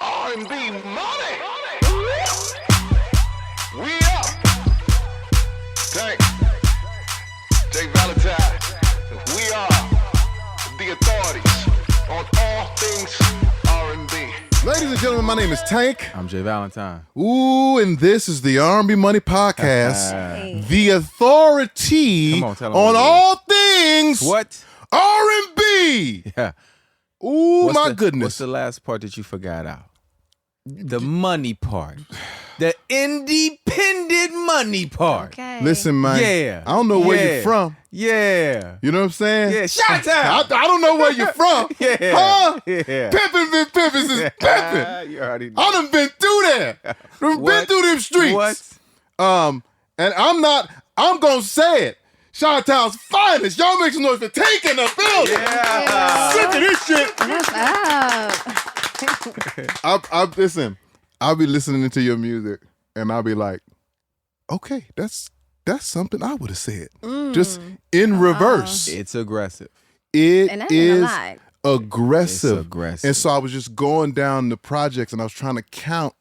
R&B Money. We up. Tink, J Valentine. We are the authorities on all things R&B. Ladies and gentlemen, my name is Tink. I'm J Valentine. Ooh, and this is the R&B Money Podcast, the authority Come on all things What? R&B. Yeah. Ooh, What's my the, goodness. What's the last part that you forgot out? The money part. The independent money part. Okay. Listen, man. Yeah. I don't know where you're from. Yeah. You know what I'm saying? Yeah. Shout I out. don't know where you're from. Yeah. Huh? Yeah. Pimpin' been pimpin' since pimpin'. You already know. I done been through there. Been What? through them streets. What? And I'm gonna say it. Chi-Town's finest. Y'all make some noise for taking the building. Yeah. Sick of this shit. What's up? Listen, I'll be listening to your music and I'll be like, okay, that's something I would have said. Just in reverse. It's aggressive. It And that ain't a is lie. aggressive. It's aggressive. And so I was just going down the projects and I was trying to count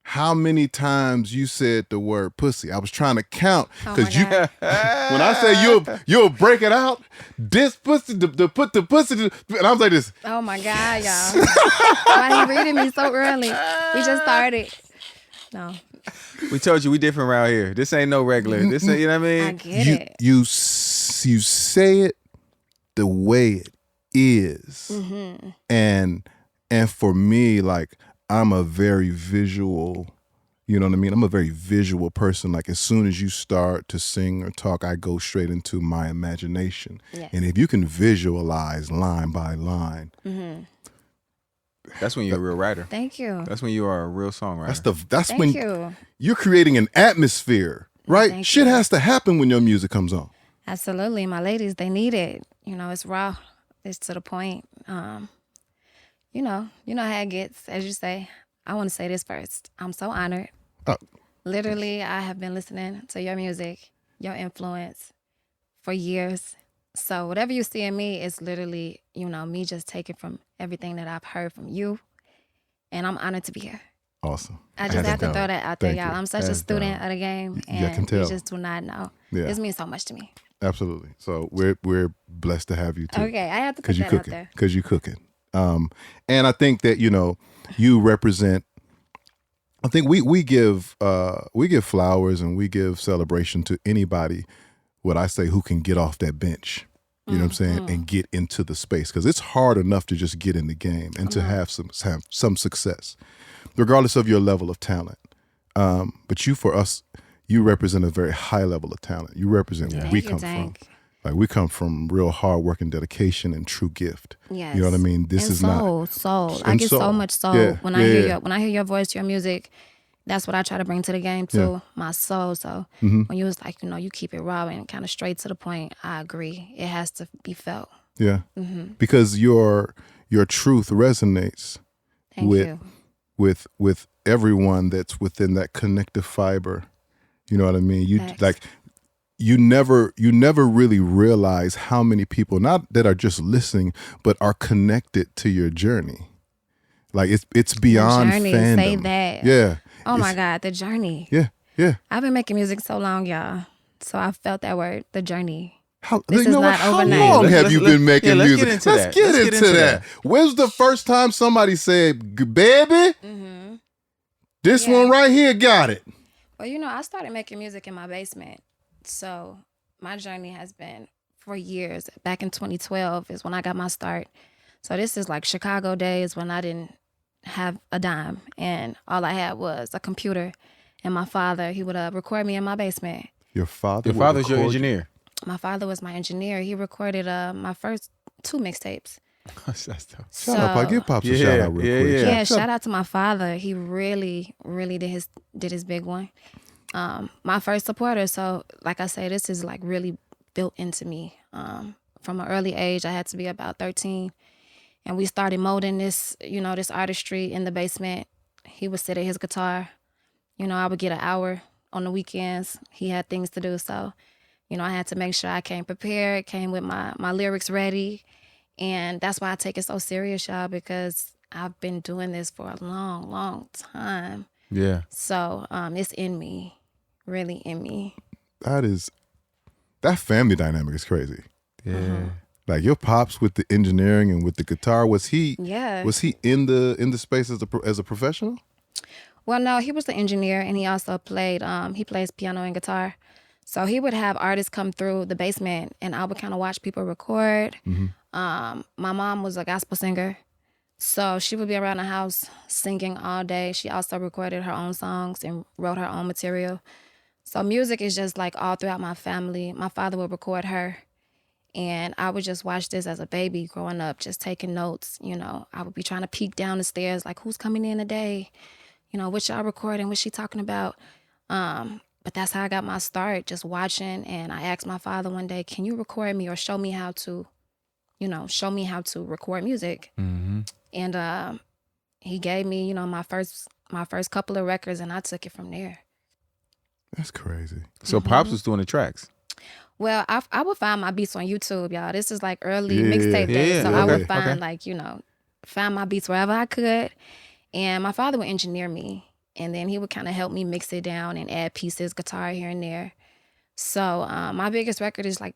how many times you said the word pussy. I was trying to count because Oh my God. when I say you'll break it out, this pussy, to put the pussy, and I was like this. Oh my God, y'all. Why are you reading me so early? We just started. No, We told you we different around here. This ain't no regular. This ain't, you know what I I mean? get You it. you say it the way it is, and for me, like I'm a very visual. You know what I mean? I'm a very visual person. Like as soon as you start to sing or talk, I go straight into my imagination. Yes. And if you can visualize line by line, That's when you're a real writer. Thank you. That's when you are a real songwriter. that's Thank when you. you're creating an atmosphere, right? Thank Shit you. has to happen when your music comes on. Absolutely. My ladies, they need it. You know, it's raw. It's to the point. You know how it gets, as you say. I want to say this first. I'm so honored. Oh. Literally, I have been listening to your music, your influence for years. So whatever you see in me is literally, me just taking from everything that I've heard from you. And I'm honored to be here. Awesome. I just have to dope. throw that out there, Thank y'all. you. I'm such a That's student dope. of the game, Yeah, I and can tell. you just do not know. Yeah. This means so much to me. Absolutely. So we're blessed to have you too. Okay, I have to put Because you that out cooking. there. Because you cooking. And I think that you represent. I think we give flowers and we give celebration to anybody. What I say, who can get off that bench. You know what I'm saying, and get into the space because it's hard enough to just get in the game and to have some success, regardless of your level of talent. But you represent a very high level of talent. You represent where we Thank you, come from. Tank. Like we come from real hard work and dedication and true gift. Yes. You know what I mean? This and is soul, not soul. I and get soul. so much soul Yeah, when yeah, I hear yeah. when I hear your voice, your music. That's what I try to bring to the game too. My soul. So when you was like, you keep it raw and kind of straight to the point. I agree. It has to be felt. Yeah. Because your truth resonates Thank you. with everyone that's within that connective fiber. You know what I mean? Facts. You never really realize how many people not that are just listening but are connected to your journey. Like it's beyond journey, fandom. say that. Yeah. Oh my It's- God, the journey. Yeah. I've been making music so long, y'all. So I felt that word, the journey. How, This you is know what? not How overnight. long Let's- have let's- you let's- been making yeah, let's music? get into Let's that. get Let's into get into that. When's the first time somebody said, "Baby, this Yeah. one right here got it"? Well, I started making music in my basement. So my journey has been for years. Back in 2012 is when I got my start. So this is like Chicago days when I didn't have a dime and all I had was a computer. And my father, he would record me in my basement. Your father. Your would father's your record- engineer. My father was my engineer. He recorded my first 2 mixtapes. That's dope. Shout out, I give Pops a Yeah, shout out real yeah, quick. yeah. Yeah, shout out to my father. He really, really did his big one. My first supporter. So, like I say, this is like really built into me. From an early age, I had to be about 13, and we started molding this, this artistry in the basement. He would sit at his guitar. I would get an hour on the weekends. He had things to do, so I had to make sure I came prepared, came with my lyrics ready. And that's why I take it so serious, y'all, because I've been doing this for a long, long time. Yeah. So it's in me, really in me. That family dynamic is crazy. Yeah. Like your pops with the engineering and with the guitar, was he Yeah. in the space as a professional? Well, no, he was the engineer, and he also played. He plays piano and guitar. So he would have artists come through the basement, and I would kind of watch people record. My mom was a gospel singer, so she would be around the house singing all day. She also recorded her own songs and wrote her own material. So music is just like all throughout my family. My father would record her, and I would just watch this as a baby growing up, just taking notes. You know, I would be trying to peek down the stairs, like, who's coming in today? You know, what y'all recording? What she talking about? But that's how I got my start, just watching. And I asked my father one day, can you record me or show me how to record music? And he gave me, you know, my first couple of records, and I took it from there. That's crazy. So Pops was doing the tracks. Well, I would find my beats on YouTube, y'all. This is like early mixtape days. So I would find find my beats wherever I could. And my father would engineer me. And then he would kind of help me mix it down and add pieces, guitar here and there. So my biggest record is like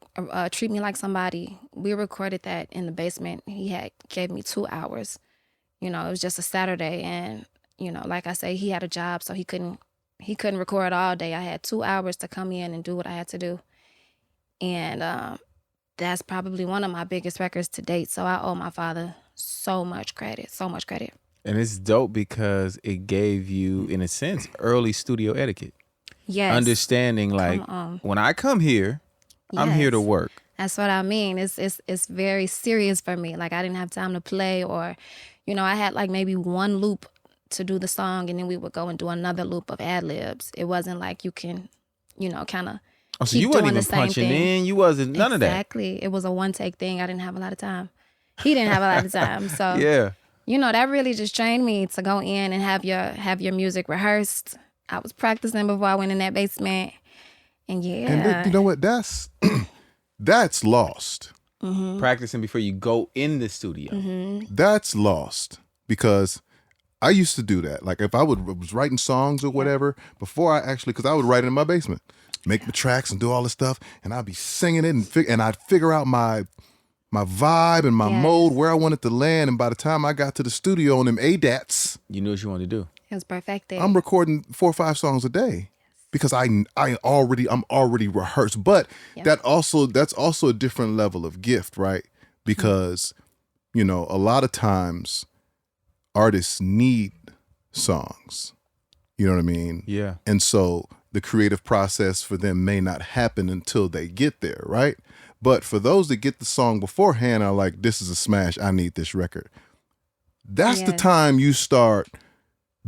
Treat Me Like Somebody. We recorded that in the basement. He gave me 2 hours. You know, it was just a Saturday. And, you know, like I say, he had a job, so he couldn't record all day. I had 2 hours to come in and do what I had to do. And that's probably one of my biggest records to date. So I owe my father so much credit. And it's dope because it gave you, in a sense, early studio etiquette. Yes. Understanding, like, when I come here, I'm here to work. That's what I mean. It's very serious for me. Like, I didn't have time to play, or, you know, I had like maybe one loop to do the song, and then we would go and do another loop of ad-libs. It wasn't like you can, you know, kind of so you wasn't even punching in. You wasn't none of that. Exactly. It was a one-take thing. I didn't have a lot of time. He didn't have a lot of time. So yeah. You know, that really just trained me to go in and have your music rehearsed. I was practicing before I went in that basement. And And you know what? That's lost. Practicing before you go in the studio. That's lost, because I used to do that. Like if I was writing songs or whatever, before because I would write it in my basement, make the tracks and do all this stuff, and I'd be singing it and I'd figure out my vibe and my mode, where I wanted to land. And by the time I got to the studio on them ADATs, you knew what you wanted to do. It was perfect. I'm recording 4 or 5 songs a day because I'm already rehearsed. But that's also a different level of gift, right? Because, you know, a lot of times artists need songs. You know what I mean? Yeah. And so the creative process for them may not happen until they get there, right? But for those that get the song beforehand are like, this is a smash, I need this record. That's the time you start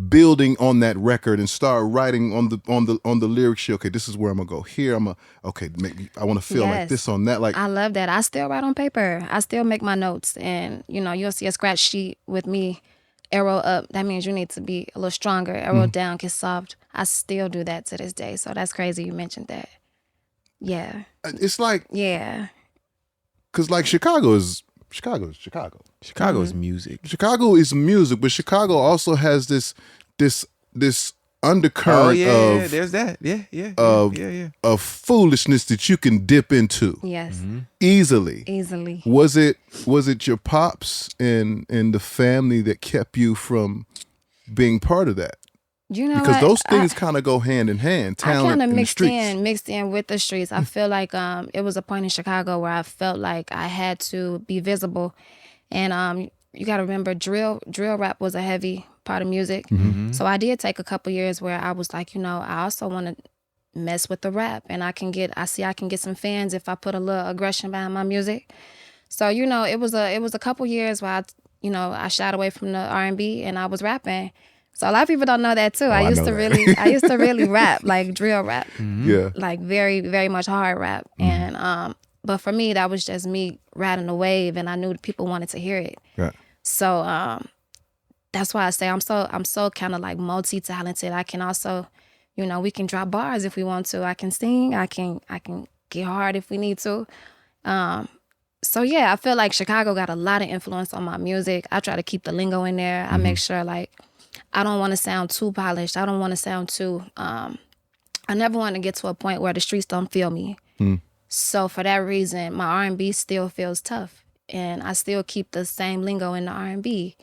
building on that record and start writing on the lyrics. Okay, this is where I'm gonna go here. Maybe I want to feel like this on that. Like, I love that. I still write on paper. I still make my notes, and you know, you'll see a scratch sheet with me. Arrow up, that means you need to be a little stronger. Arrow down, get soft. I still do that to this day. So that's crazy you mentioned that. Yeah. It's like, yeah. Because like Chicago is Chicago. Chicago is music. Chicago is music, but Chicago also has this undercurrent of there's that. Of foolishness that you can dip into. Yes. Easily. Was it your pops and the family that kept you from being part of that? You know, because those things kind of go hand in hand. Talent I kind of mixed in with the streets. I feel like it was a point in Chicago where I felt like I had to be visible, and you got to remember drill rap was a heavy part of music. So I did take a couple years where I was like, you know, I also want to mess with the rap, and I can get some fans if I put a little aggression behind my music. So you know, it was a couple years where I shied away from the R&B and I was rapping. So a lot of people don't know that too. I used to really rap, like drill rap. Yeah. Like very, very much hard rap. And but for me, that was just me riding the wave, and I knew people wanted to hear it. Yeah. So that's why I say I'm so kind of like multi-talented. I can also, you know, we can drop bars if we want to. I can sing, I can get hard if we need to. So yeah, I feel like Chicago got a lot of influence on my music. I try to keep the lingo in there. I make sure like I don't want to sound too polished. I don't want to sound too I never want to get to a point where the streets don't feel me. So for that reason, my R&B still feels tough, and I still keep the same lingo in the R&B.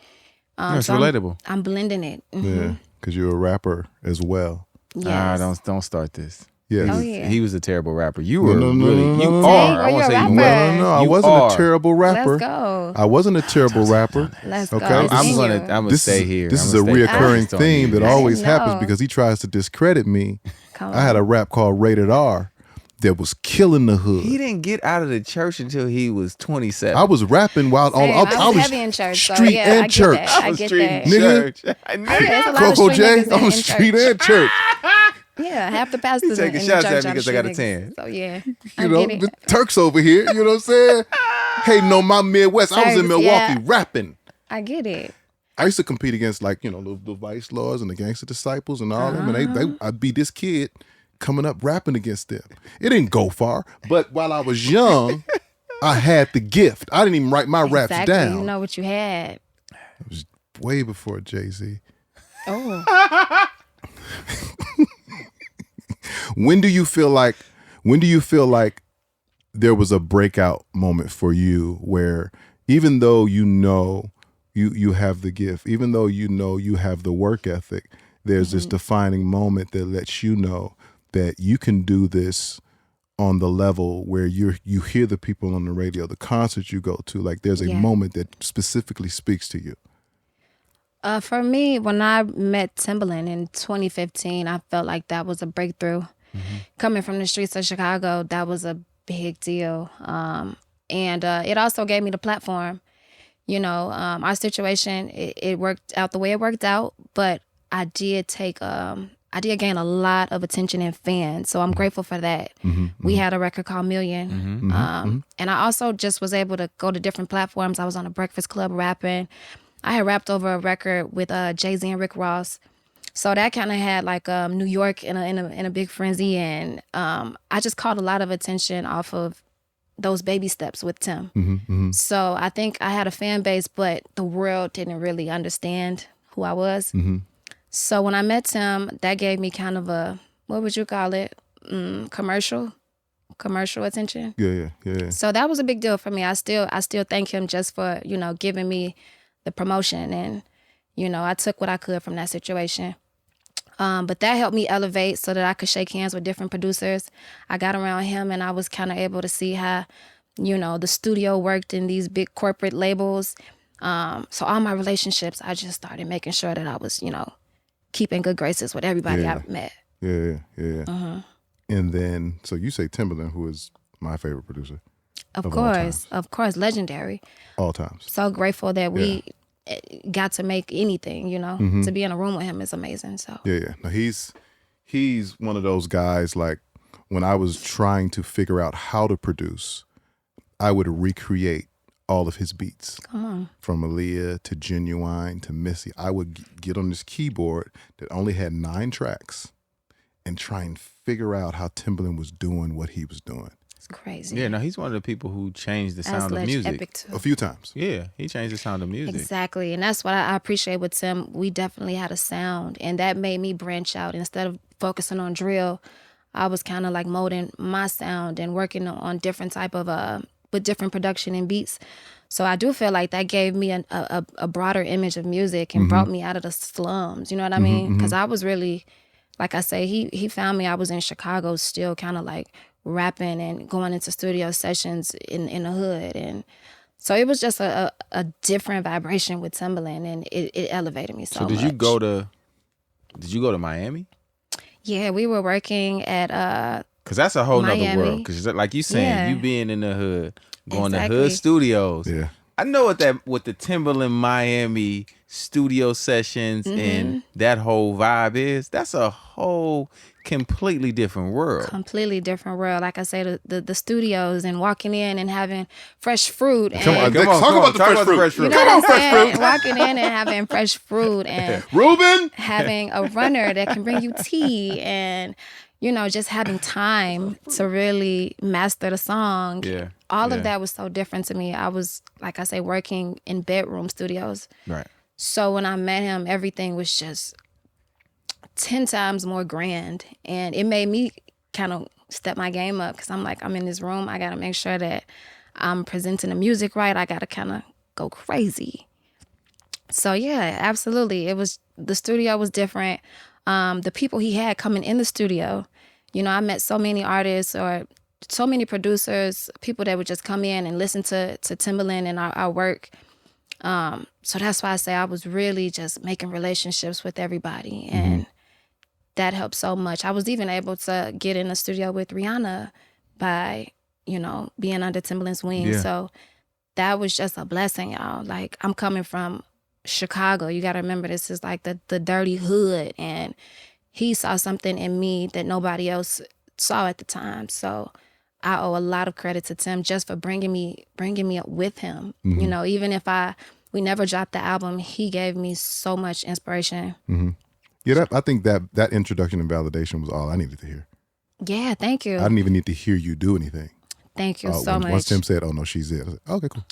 It's so relatable. I'm blending it. Yeah, because you're a rapper as well. Yes. Don't start this. Yes. Oh, yeah. He was a terrible rapper. You were no, really. no, You no, no. are. Dang, I won't you're say a you rapper. were. No, I You wasn't are. a terrible rapper. Let's go. I wasn't a terrible rapper. Let's Okay. go. It's I'm in gonna. you. I'm gonna This stay is, here. This I'm is a gonna stay reoccurring focused on theme you. that I always didn't happens know. because he tries to discredit me. Come I had on. a rap called Rated R that was killing the hood. He didn't get out of the church until he was 27. I was rapping while Same. I was heavy in church. So street yeah, and I get church. That. I get that. Nigga. church. I knew Yeah, there's a lot Coco of street J niggas on in street church. and church. Yeah, half the pastors taking in shots the at church me are because I got a street 10. niggas. So yeah, I You know, get the it. Turks over here. You know what I'm saying? Hating on my Midwest. I was in Turks, Milwaukee yeah. rapping. I get it. I used to compete against the Vice Lords and the Gangster Disciples and all them, and I'd be this kid coming up rapping against them. It didn't go far, but while I was young, I had the gift. I didn't even write my raps Exactly. down. You know what you had. It was way before Jay-Z. Oh, When do you feel like there was a breakout moment for you where even though you have the gift, even though you have the work ethic, there's this defining moment that lets you know that you can do this on the level where you hear the people on the radio, the concerts you go to, like there's a Yeah. moment that specifically speaks to you. for me, when I met Timbaland in 2015, I felt like that was a breakthrough. Coming from the streets of Chicago, that was a big deal. And it also gave me the platform. You know, our situation, it worked out the way it worked out, but I did gain a lot of attention and fans. So I'm grateful for that. We had a record called Million. And I also just was able to go to different platforms. I was on a Breakfast Club rapping. I had rapped over a record with Jay-Z and Rick Ross. So that kind of had like New York in a big frenzy. And I just caught a lot of attention off of those baby steps with Tim. So I think I had a fan base, but the world didn't really understand who I was. So when I met Tim, that gave me kind of a, what would you call it? Commercial attention. Yeah. So that was a big deal for me. I still thank him just for, giving me the promotion, and, I took what I could from that situation. But that helped me elevate so that I could shake hands with different producers. I got around him and I was kind of able to see how, the studio worked in these big corporate labels. So all my relationships, I just started making sure that I was, keeping good graces with everybody I met. Yeah. And then, so you say Timbaland, who is my favorite producer Of all times. legendary. All times. So grateful that we got to make anything, to be in a room with him is amazing. So Yeah. No, he's one of those guys, like when I was trying to figure out how to produce, I would recreate all of his beats. come on. From Aaliyah to Genuine to Missy. I would get on this keyboard that only had 9 tracks and try and figure out how Timbaland was doing what he was doing. It's crazy. Yeah, no, he's one of the people who changed the That's sound of music. epic too. A few times. Yeah, he changed the sound of music. Exactly. And that's what I appreciate with Tim. We definitely had a sound, and that made me branch out. Instead of focusing on drill, I was kind of like molding my sound and working on different type of with different production and beats. So I do feel like that gave me a broader image of music and brought me out of the slums. You know what I mean? Because I was really, like I say, he found me. I was in Chicago still kind of like rapping and going into studio sessions in the hood. And so it was just a different vibration with Timbaland, and it elevated me so much. Did you go to Miami? Yeah, we were working at Because that's a whole nother Miami. world. Because like you saying, Yeah. you being in the hood, going to Exactly. hood studios. Yeah. I know what the Timbaland Miami studio sessions and that whole vibe is. That's a whole completely different world. completely different world. Like I say, the studios and walking in and having fresh fruit. And, Come on, Come on, talk come about on, the talk fresh about the fruit. fresh you fruit. know what I'm saying? Walking in and having fresh fruit and Ruben! having a runner that can bring you tea and, just having time to really master the song. Yeah. All of that was so different to me. I was, like I say, working in bedroom studios. Right. So when I met him, everything was just 10 times more grand. And it made me kind of step my game up because I'm like, I'm in this room. I got to make sure that I'm presenting the music right. I got to kind of go crazy. So yeah, absolutely. The studio was different. The people he had coming in the studio, I met so many artists or so many producers, people that would just come in and listen to Timbaland and our work. So that's why I say I was really just making relationships with everybody. And that helped so much. I was even able to get in the studio with Rihanna by, being under Timbaland's wing. Yeah. So that was just a blessing, y'all. Like, I'm coming from Chicago. You got to remember, this is like the dirty hood. And he saw something in me that nobody else saw at the time. So I owe a lot of credit to Tim just for bringing me up with him. Even if we never dropped the album, he gave me so much inspiration. Yeah, I think that introduction and validation was all I needed to hear. Yeah, thank you. I didn't even need to hear you do anything. Thank you so much. Once Tim said, "Oh no, she's it," I was like, "Okay, cool."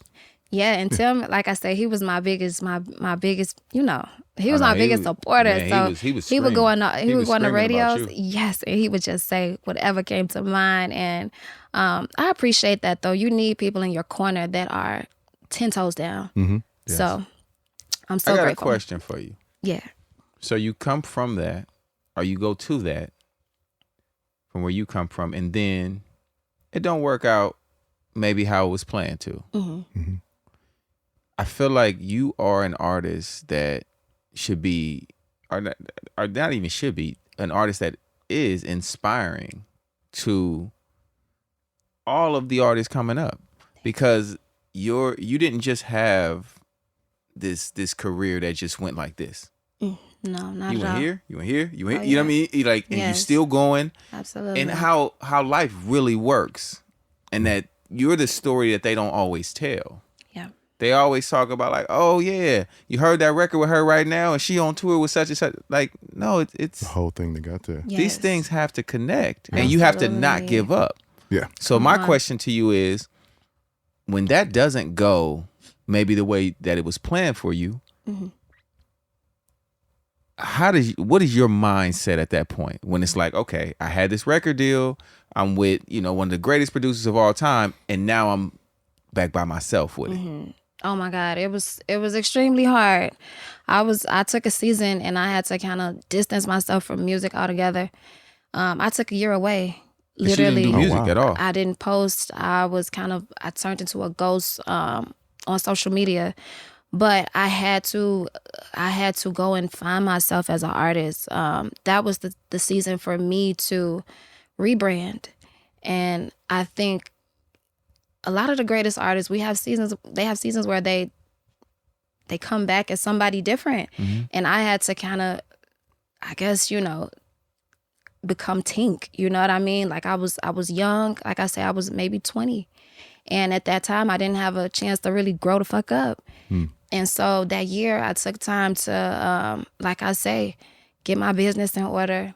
Yeah, and Tim, like I say, he was my biggest, my biggest, he was my biggest supporter. Man, so he would go on, he would go on the screaming about radios. you. Yes, and he would just say whatever came to mind. And I appreciate that though. You need people in your corner that are 10 toes down. Yes. So I'm so I got grateful. a question for you. Yeah. So you come from that, or you go to that from where you come from, and then it don't work out maybe how it was planned to. I feel like you are an artist that should be, or not even should be, an artist that is inspiring to all of the artists coming up, because you didn't just have this career that just went like this. No, not You at all. went here, you went here, you went Oh, here. You know what I yeah. mean? And you Yes. still going. Absolutely. And how life really works, and that you're the story that they don't always tell. Yeah. They always talk about like, oh yeah, you heard that record with her right now, and she on tour with such and such. Like, no, it's The whole thing that got there. Yes. these things have to connect, and you have to not Absolutely. give up. Yeah. So my question to you is, when that doesn't go maybe the way that it was planned for you, what is your mindset at that point when it's like, okay, I had this record deal, I'm with, one of the greatest producers of all time, and now I'm back by myself with it. Oh my God, it was extremely hard. I took a season and I had to kind of distance myself from music altogether. I took a year away. She didn't Literally, do music at all. I didn't post. I turned into a ghost on social media. But I had to go and find myself as an artist. That was the season for me to rebrand. And I think a lot of the greatest artists, they have seasons where they come back as somebody different. And I had to kind of, I guess, become Tink. You know what I mean? Like I was young. Like I say, I was maybe 20. And at that time, I didn't have a chance to really grow the fuck up. And so that year, I took time to, like I say, get my business in order,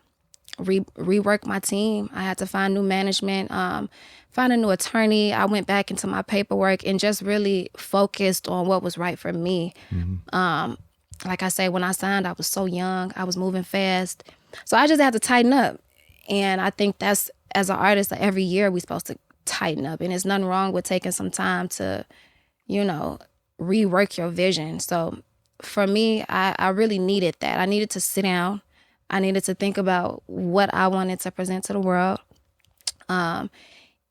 rework my team. I had to find new management, find a new attorney. I went back into my paperwork and just really focused on what was right for me. Like I say, when I signed, I was so young. I was moving fast. So I just had to tighten up. And I think that's, as an artist, every year we're supposed to tighten up. And there's nothing wrong with taking some time to, rework your vision. So for me, I really needed that. I needed to sit down. I needed to think about what I wanted to present to the world. And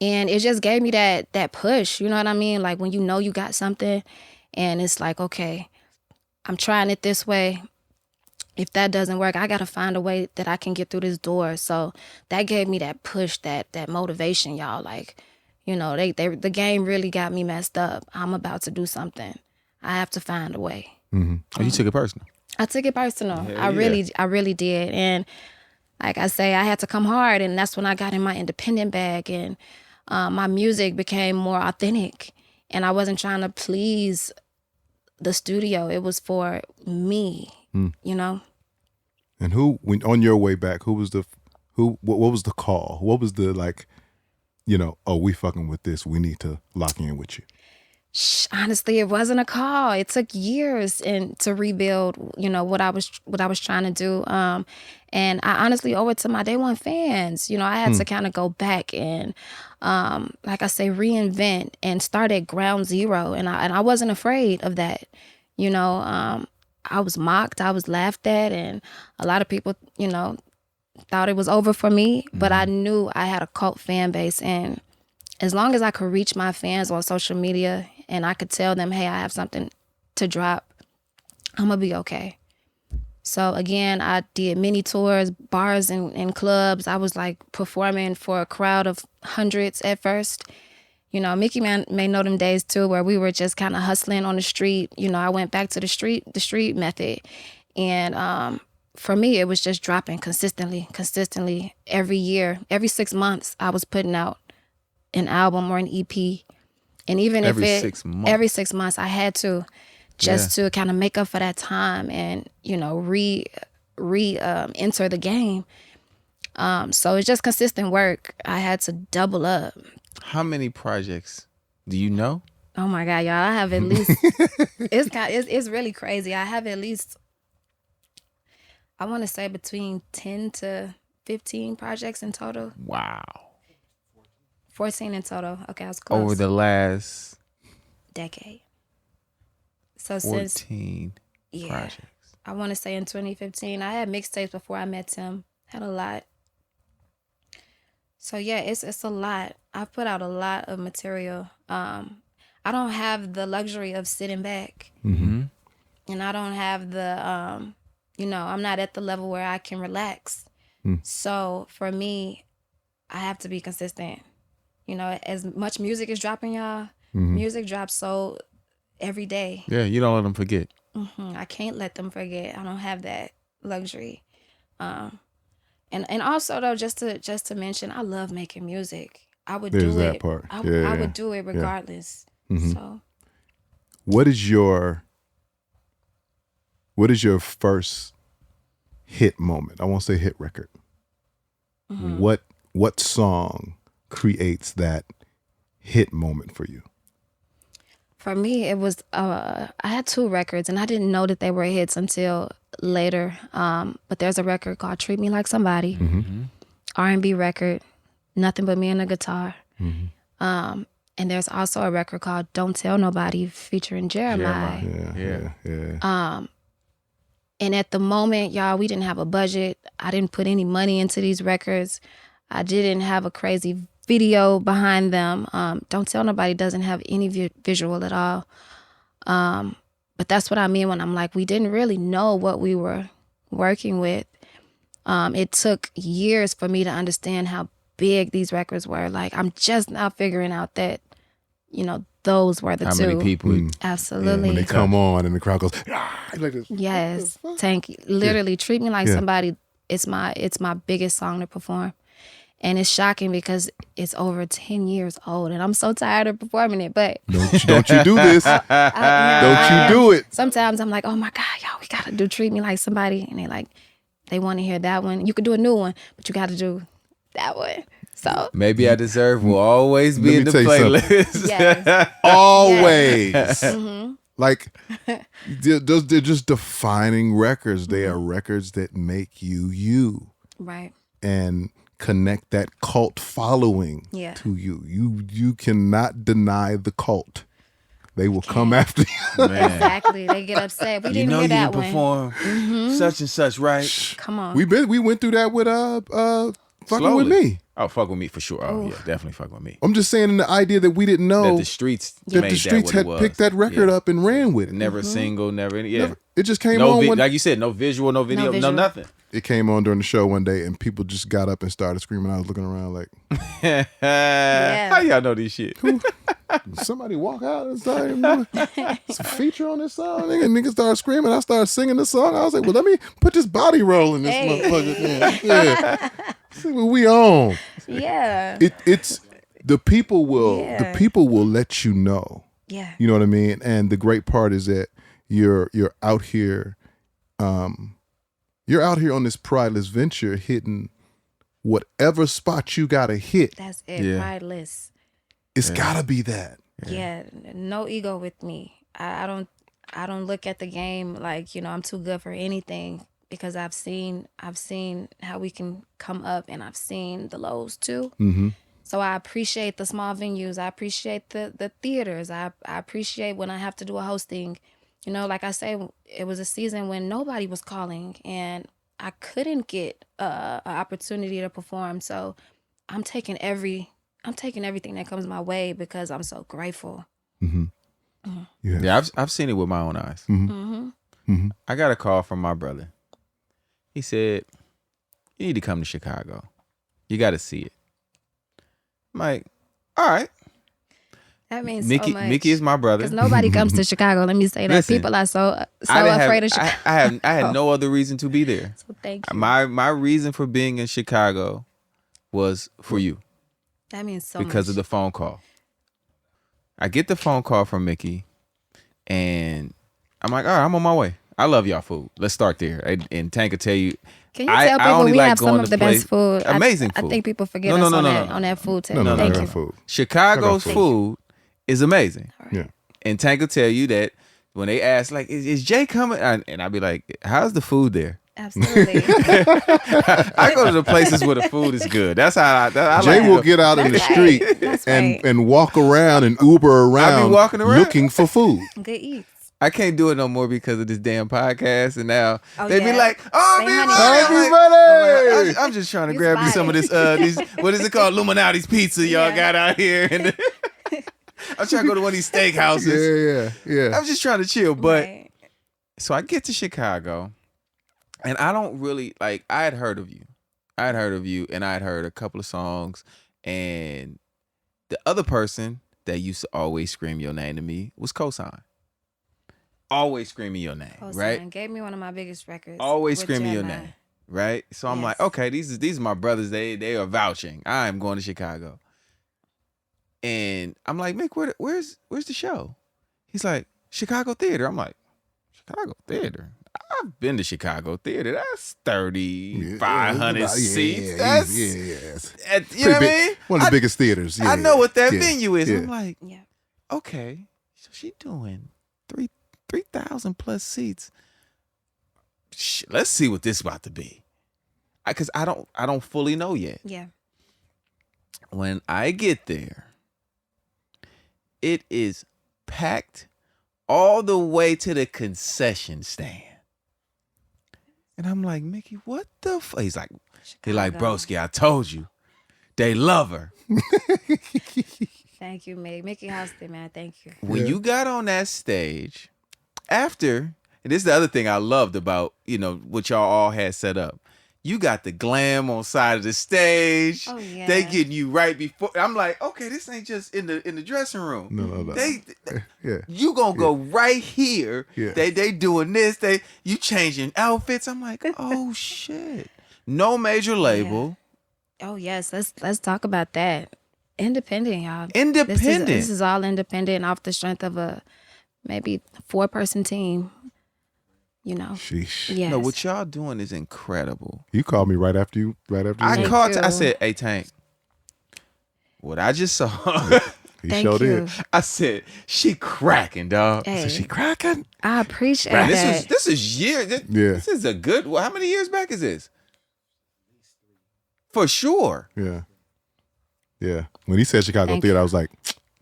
it just gave me that push, you know what I mean? Like when you got something and it's like, okay, I'm trying it this way. If that doesn't work, I got to find a way that I can get through this door. So that gave me that push, that motivation, y'all. Like, the game really got me messed up. I'm about to do something. I have to find a way. Oh, you took it personal. I took it personal. Yeah, I really did. And like I say, I had to come hard. And that's when I got in my independent bag. And my music became more authentic. And I wasn't trying to please the studio. It was for me, And on your way back, who was What was the call? What was the like, oh, we fucking with this. We need to lock in with you. Honestly, it wasn't a call. It took years to rebuild, what I was trying to do. And I honestly owe it to my day one fans. I had to kind of go back and, like I say, reinvent and start at ground zero. And I wasn't afraid of that. I was mocked, I was laughed at, and a lot of people, thought it was over for me. But I knew I had a cult fan base, and as long as I could reach my fans on social media and I could tell them, hey, I have something to drop, I'm going to be okay. So again, I did mini tours, bars and clubs. I was like performing for a crowd of hundreds at first. Mickey may know them days too, where we were just kind of hustling on the street. I went back to the street method. And for me, it was just dropping consistently every year. Every 6 months, I was putting out an album or an EP. And even every 6 months. Every 6 months, I had to to kind of make up for that time and, enter the game. So it's just consistent work. I had to double up. How many projects do you know? Oh my God, y'all! I have at least. It's really crazy. I have at least. I want to say between 10 to 15 projects in total. Wow. 14 in total. Okay, I was close. Over the last decade. So 14 projects. I want to say in 2015, I had mixtapes before I met Tim. Had a lot. So yeah, it's a lot. I've put out a lot of material. I don't have the luxury of sitting back. Mm-hmm. And I don't have the, I'm not at the level where I can relax. So for me, I have to be consistent. As much music is dropping, y'all, music drops so every day. Yeah, you don't let them forget. I can't let them forget. I don't have that luxury. And also though, just to mention, I love making music. I would do that it. part. I Yeah. would do it regardless. So, what is your first hit moment? I won't say hit record. What song creates that hit moment for you? for me, it was I had 2 records, and I didn't know that they were hits until later. But there's a record called "Treat Me Like Somebody," R&B record, nothing but me and the guitar. And there's also a record called "Don't Tell Nobody" featuring Jeremiah. Yeah. And at the moment, y'all, we didn't have a budget. I didn't put any money into these records. I didn't have a crazy video behind them. Don't Tell Nobody doesn't have any visual at all. But that's what I mean when I'm like, we didn't really know what we were working with. It took years for me to understand how big these records were. Like, I'm just now figuring out that, those were the how 2. many people? Absolutely. When they come on and the crowd goes, like this. Yes. Tink, literally, Treat Me Like Somebody. It's my biggest song to perform. And it's shocking because it's over 10 years old, and I'm so tired of performing it. But don't you do this? Don't you do it? Sometimes I'm like, oh my God, y'all, we gotta do Treat Me Like Somebody, and they want to hear that one. You could do a new one, but you got to do that one. So Maybe I Deserve will always be in the tell you playlist. yes. Always. Yes. Like, they're just defining records. They are records that make you. Right. And connect that cult following to you. You cannot deny the cult. They will come after you. Man. Exactly. They get upset. We didn't hear that one. Perform such and such, right? Come on. We went through that with Fucking Slowly. With Me. Oh, Fuck With Me for sure. Oh, yeah, definitely Fuck With Me. I'm just saying, in the idea that we didn't know That the streets had picked that record up and ran with it. Never a single, never any. Yeah. It just came no on. like you said, no visual, no video, no nothing. It came on during the show one day, and people just got up and started screaming. I was looking around like, How y'all know this shit? somebody walk out and start it's a feature on this song. Niggas started screaming. I started singing the song. I was like, well, let me put this body roll in this motherfucker. Yeah. See what we on. Yeah. It's the people will let you know. Yeah. You know what I mean? And the great part is that you're out here on this prideless venture hitting whatever spot you gotta hit, That's it. Yeah. Prideless. it's gotta be that. Yeah. No ego with me. I don't look at the game like, I'm too good for anything, because I've seen how we can come up, and I've seen the lows too. Mm-hmm. So I appreciate the small venues. I appreciate the theaters. I appreciate when I have to do a hosting. Like I say, it was a season when nobody was calling, and I couldn't get an opportunity to perform. So I'm taking everything that comes my way, because I'm so grateful. Mm-hmm. Yeah, I've seen it with my own eyes. Mm-hmm. Mm-hmm. I got a call from my brother. He said, "You need to come to Chicago. You got to see it." I'm like, all right. That means Mickey, so much. Mickey is my brother. Because nobody comes to Chicago. Let me say that. Listen, People are so I didn't afraid have, of Chicago. I had no other reason to be there. So thank you. My reason for being in Chicago was for you, That means so much. because of the phone call. I get the phone call from Mickey, and I'm like, all right, I'm on my way. I love y'all food. Let's start there. And Tank will tell you, Can you tell people only we like have some going of to the best food? Amazing I food. think people forget No, us no, on no, that no. on that food tip. No, Thank no, you. food. Chicago's food is amazing. Yeah. And Tank will tell you that when they ask, like, is Jay coming? And I'll be like, how's the food there? Absolutely. I go to the places where the food is good. That's how I Jay like will to go. get out in the That's street right. That's and right. and walk around and Uber around, walking around. looking for food. Good eats. I can't do it no more because of this damn podcast. And now they be yeah. like, "Oh, Say man, honey. Everybody! I'm just trying to You grab me some of spotted. this. What is it called? Illuminati's pizza y'all Yeah. got out here. And I'm trying to go to one of these steakhouses. Yeah. I'm just trying to chill. But Right. so I get to Chicago, and I don't really like. I had heard of you, and I had heard a couple of songs, and the other person that used to always scream your name to me was Cosign. Always screaming your name, Cosign right? gave me one of my biggest records. Always with screaming your Jhene. name, right? So I'm Yes. like, okay, these are my brothers. They are vouching. I am going to Chicago, and I'm like, Mick, where's the show? He's like, Chicago Theater. I'm like, Chicago Theater. I've been to Chicago Theater. That's 3,500 seats. That's yes. you know Pretty what I big- mean? One of the biggest theaters. I know what that Yeah. venue is. Yeah. I'm like, Yeah. okay, so she doing 3,000 plus seats. Let's see what this about to be. Because I don't fully know yet. Yeah. When I get there, it is packed all the way to the concession stand. And I'm like, Mickey, what the fuck? He's like, Chicago. broski, I told you. They love her. Thank you, Mickey Houston, man. Thank you. When you got on that stage, after, and this is the other thing I loved about, what y'all all had set up. You got the glam on side of the stage. Oh, yeah. They getting you right before. I'm like, okay, this ain't just in the dressing room. No. Yeah. You gonna go right here. Yeah. They doing this. You changing outfits. I'm like, oh shit. No major label. Oh yes, let's talk about that. Independent, y'all. Independent. This is all independent off the strength of a maybe 4-person team. Sheesh. Yes. No, what y'all doing is incredible. You called me right after you. I Thank called. you. I said, "Hey Tank, what I just saw." He Thank showed you. it. I said, "She cracking, dog." Hey. So she cracking. I appreciate Man, that. this is years. Yeah. This is a good. How many years back is this? For sure. Yeah. When he said Chicago Thank Theater, you. I was like,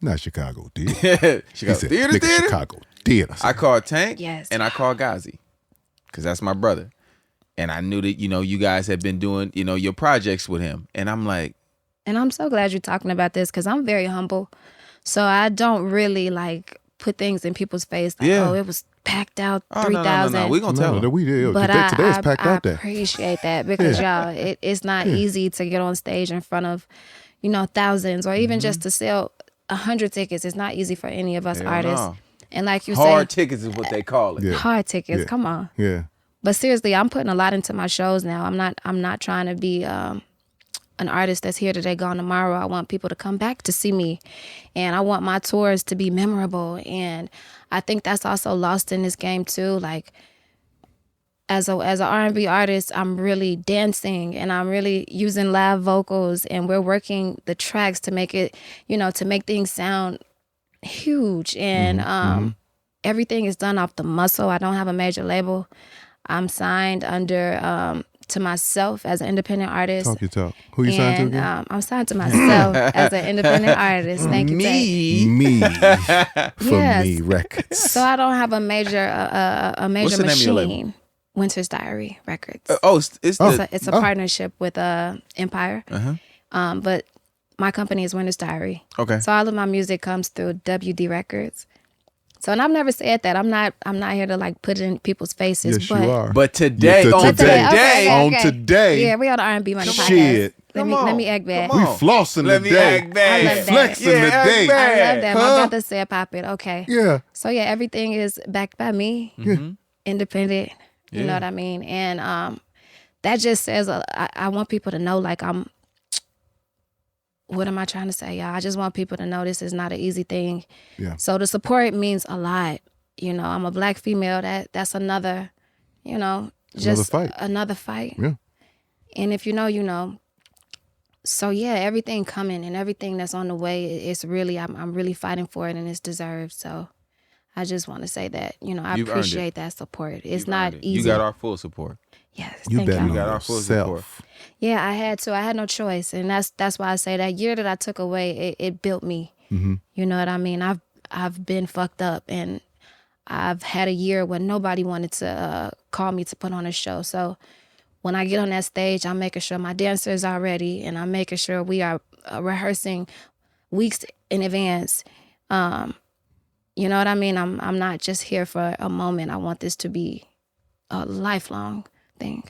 not Chicago Theater. He Chicago said, Theater. "Nigga, Chicago Theater." I called Tank. Yes. And I called Ghazi, because that's my brother, and I knew that you guys had been doing your projects with him, and I'm like, And I'm so glad you're talking about this because I'm very humble. So I don't really put things in people's face like, Yeah. oh, it was packed out oh 3,000. no, we gonna tell No, him. we did. But Today's packed I out there. appreciate that because y'all, it's not easy to get on stage in front of, thousands or even just to sell 100 tickets. It's not easy for any of us Hell artists. no. And like you Hard say, tickets is what they call it. Yeah. hard tickets. Yeah. Come on. Yeah. But seriously, I'm putting a lot into my shows now. I'm not trying to be an artist that's here today, gone tomorrow. I want people to come back to see me, and I want my tours to be memorable. And I think that's also lost in this game too. Like, as a R&B artist, I'm really dancing and I'm really using live vocals, and we're working the tracks to make it, to make things sound huge. And everything is done off the muscle. I don't have a major label. I'm signed under to myself as an independent artist. Talk your talk. Who you signed to again? I'm signed to myself as an independent artist. Thank you. Me. For me records. So I don't have a major What's the name of your label? machine. Winter's Diary Records. It's It's a partnership with Empire. But my company is Winter's Diary. Okay. So all of my music comes through WD Records. So, and I've never said that. I'm not here to like put it in people's faces. Yes, but you are. But today, on today. Yeah, we on the R&B Money Podcast. Shit. Let me act back. We flossing Let me today. act bad. I love that. Flexing Yeah, today. act bad. I love that. My brother said pop it. Okay. Yeah. So yeah, everything is backed by me. Independent. You know what I mean? And that just says I want people to know, like, what am I trying to say, y'all? I just want people to know this is not an easy thing. Yeah. So the support means a lot. I'm a Black female. That's another, just another fight. Yeah. And if you know, you know. So yeah, everything coming and everything that's on the way, it's really, I'm really fighting for it, and it's deserved. So I just want to say that, I appreciate that support. It's not easy. You got our full support. Yes, You thank bet y'all. You got our full support. Yeah, I had to. I had no choice, and that's why I say that year that I took away, it built me. You know what I mean? I've been fucked up, and I've had a year where nobody wanted to call me to put on a show. So when I get on that stage, I'm making sure my dancers are ready, and I'm making sure we are rehearsing weeks in advance. You know what I mean? I'm not just here for a moment. I want this to be a lifelong thing.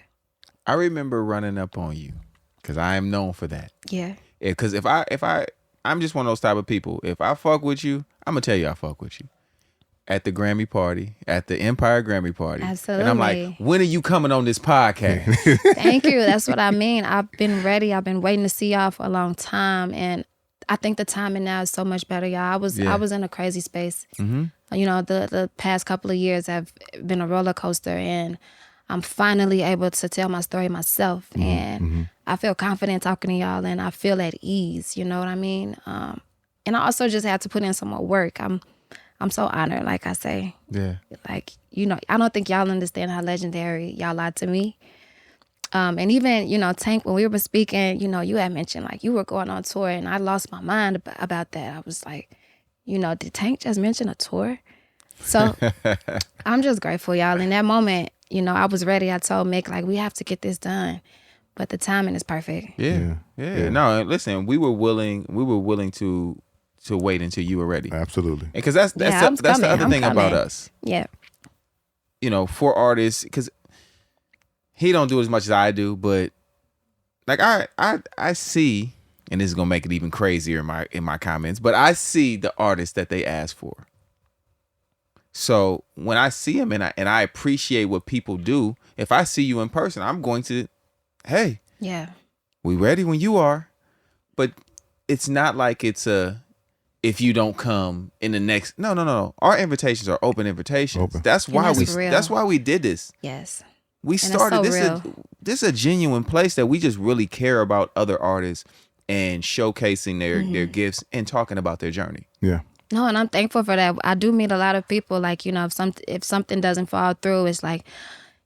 I remember running up on you because I am known for that. Yeah. Because I'm just one of those type of people. If I fuck with you, I'm gonna tell you I fuck with you. At the Grammy party, at the Empire Grammy party. Absolutely. And I'm like, when are you coming on this podcast? Thank you. That's what I mean. I've been ready. I've been waiting to see y'all for a long time. And I think the timing now is so much better, y'all. I was in a crazy space. The past couple of years have been a roller coaster, and I'm finally able to tell my story myself. And I feel confident talking to y'all, and I feel at ease. You know what I mean? And I also just had to put in some more work. I'm so honored, like I say. Yeah. Like, I don't think y'all understand how legendary y'all are to me. And even, Tink, when we were speaking, you had mentioned, like, you were going on tour, and I lost my mind about that. I was like, did Tink just mention a tour? So I'm just grateful, y'all. In that moment, I was ready. I told Mick, like, we have to get this done. But the timing is perfect. Yeah. No, listen, we were willing to wait until you were ready. Absolutely. Because that's the other thing about us. Yeah. For artists, because he don't do as much as I do, but like I see, and this is gonna make it even crazier in my comments, but I see the artists that they ask for. So when I see him and I appreciate what people do, if I see you in person, I'm going to, hey, yeah, we ready when you are. But it's not like it's if you don't come in the next. No. Our invitations are open invitations. Open. That's why real. That's why we did this. Yes. We started this is a genuine place that we just really care about other artists and showcasing their gifts and talking about their journey. Yeah. No, and I'm thankful for that. I do meet a lot of people, like, if something doesn't fall through, it's like,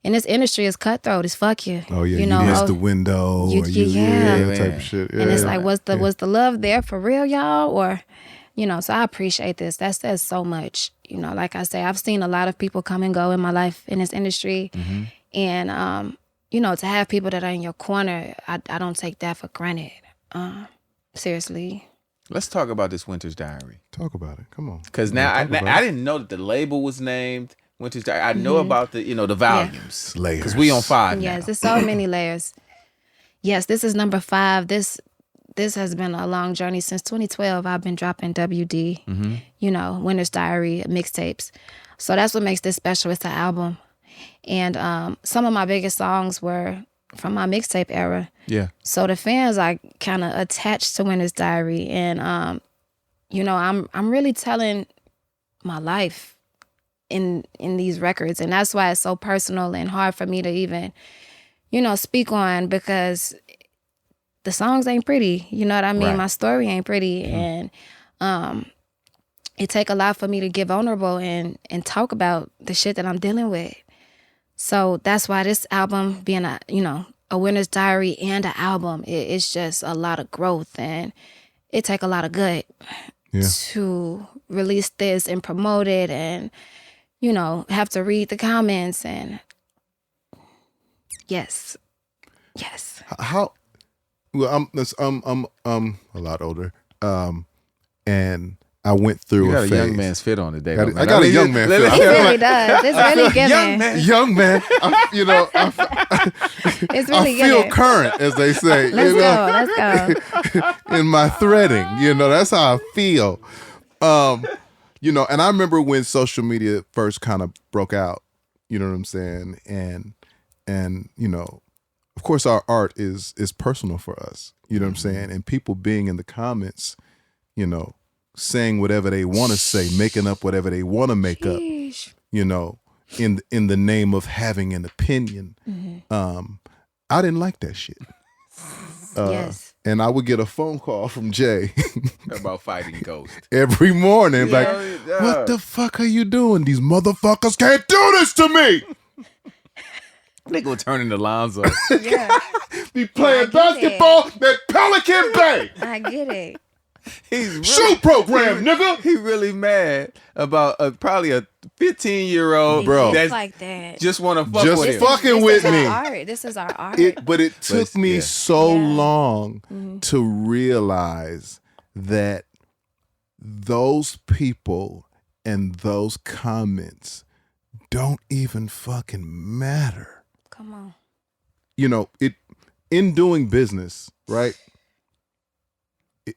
in this industry, it's cutthroat. It's fuck you. Oh yeah, you missed the window. That type of shit. Yeah, and it's like, was the love there for real, y'all? Or, so I appreciate this. That says so much. Like I say, I've seen a lot of people come and go in my life in this industry. And, to have people that are in your corner, I don't take that for granted. Seriously. Let's talk about this Winter's Diary. Talk about it. Come on. Because now I didn't know that the label was named Winter's Diary. I know about the volumes. Yeah. Layers. Because we on 5 now. Yes, there's so many layers. Yes, this is number 5. This has been a long journey. Since 2012, I've been dropping WD, Winter's Diary mixtapes. So that's what makes this special. It's an album. And some of my biggest songs were from my mixtape era. Yeah. So the fans are kind of attached to Winter's Diary. And, I'm really telling my life. in these records, and that's why it's so personal and hard for me to even, you know, speak on, because the songs ain't pretty. You know what I mean? Right. My story ain't pretty, and it take a lot for me to get vulnerable and talk about the shit that I'm dealing with. So that's why this album being a, you know, a winner's diary and an album, it's just a lot of growth, and it take a lot of gut to release this and promote it, and, you know, have to read the comments, and yes. How? Well, I'm a lot older, and I went through You got a a phase. young man's fit on today. I though, man. got a young man feel. It really does. It's really giving. Young man, It's really I feel giving. current, as they say. Let's go. In my threading, that's how I feel. And I remember when social media first kind of broke out. You know what I'm saying? And of course, our art is personal for us. You know what I'm saying? And people being in the comments, saying whatever they want to say, making up whatever they want to make up. In the name of having an opinion. I didn't like that shit. Yes. And I would get a phone call from Jay About fighting ghosts. every morning, like, Yeah. what the fuck are you doing? These motherfuckers can't do this to me. Nigga was turning the Lonzo. Yeah. Be playing I get basketball at Pelican Bay. I get it. He's really, Shoot program, nigga. he really mad about probably a 15-year-old Bro. It's that's like that. just want to fuck Just with him. fucking This with is me. our art. This is our art. But it took me yeah. so Yeah. long to realize that those people and those comments don't even fucking matter. Come on. In doing business, right?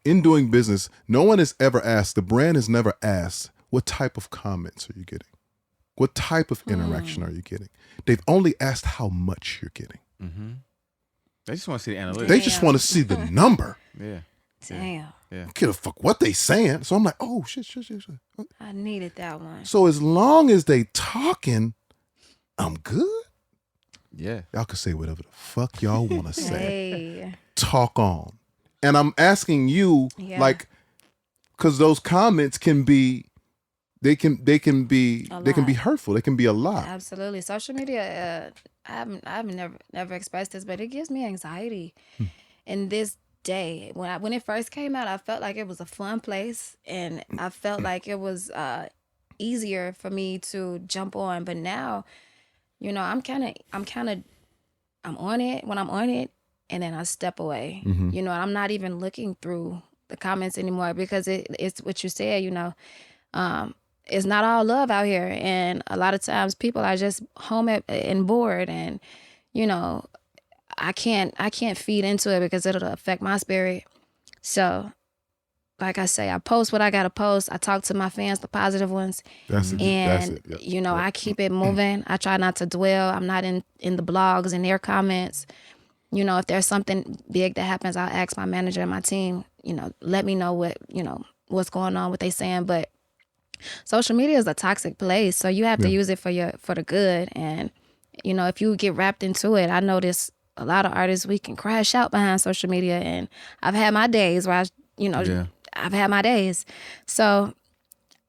In doing business, no one has ever asked, the brand has never asked, what type of comments are you getting? What type of interaction are you getting? They've only asked how much you're getting. Mm-hmm. They just want to see the analytics. They just want to see the number. Yeah. Damn. Yeah. Give a fuck what they saying. So I'm like, oh, shit. I needed that one. So as long as they talking, I'm good. Yeah. Y'all can say whatever the fuck y'all want to say. Hey. Talk on. And I'm asking you, Yeah. because those comments can be, they can be A hurtful. They can be a lot. Absolutely. Social media, I haven't never expressed this, but it gives me anxiety. In this day, when it first came out, I felt like it was a fun place, and I felt like it was easier for me to jump on. But now, I'm on it when I'm on it, and then I step away. And I'm not even looking through the comments anymore, because it's what you said. It's not all love out here, and a lot of times people are just home and bored, and I can't feed into it because it'll affect my spirit. So, like I say, I post what I gotta post. I talk to my fans, the positive ones, That's it. and That's it. Yep. I keep it moving. I try not to dwell. I'm not in the blogs and their comments. If there's something big that happens, I'll ask my manager and my team. Let me know what's going on, what they saying. But social media is a toxic place, so you have to use it for the good. And if you get wrapped into it, I notice a lot of artists, we can crash out behind social media, and I've had my days where I've had my days. So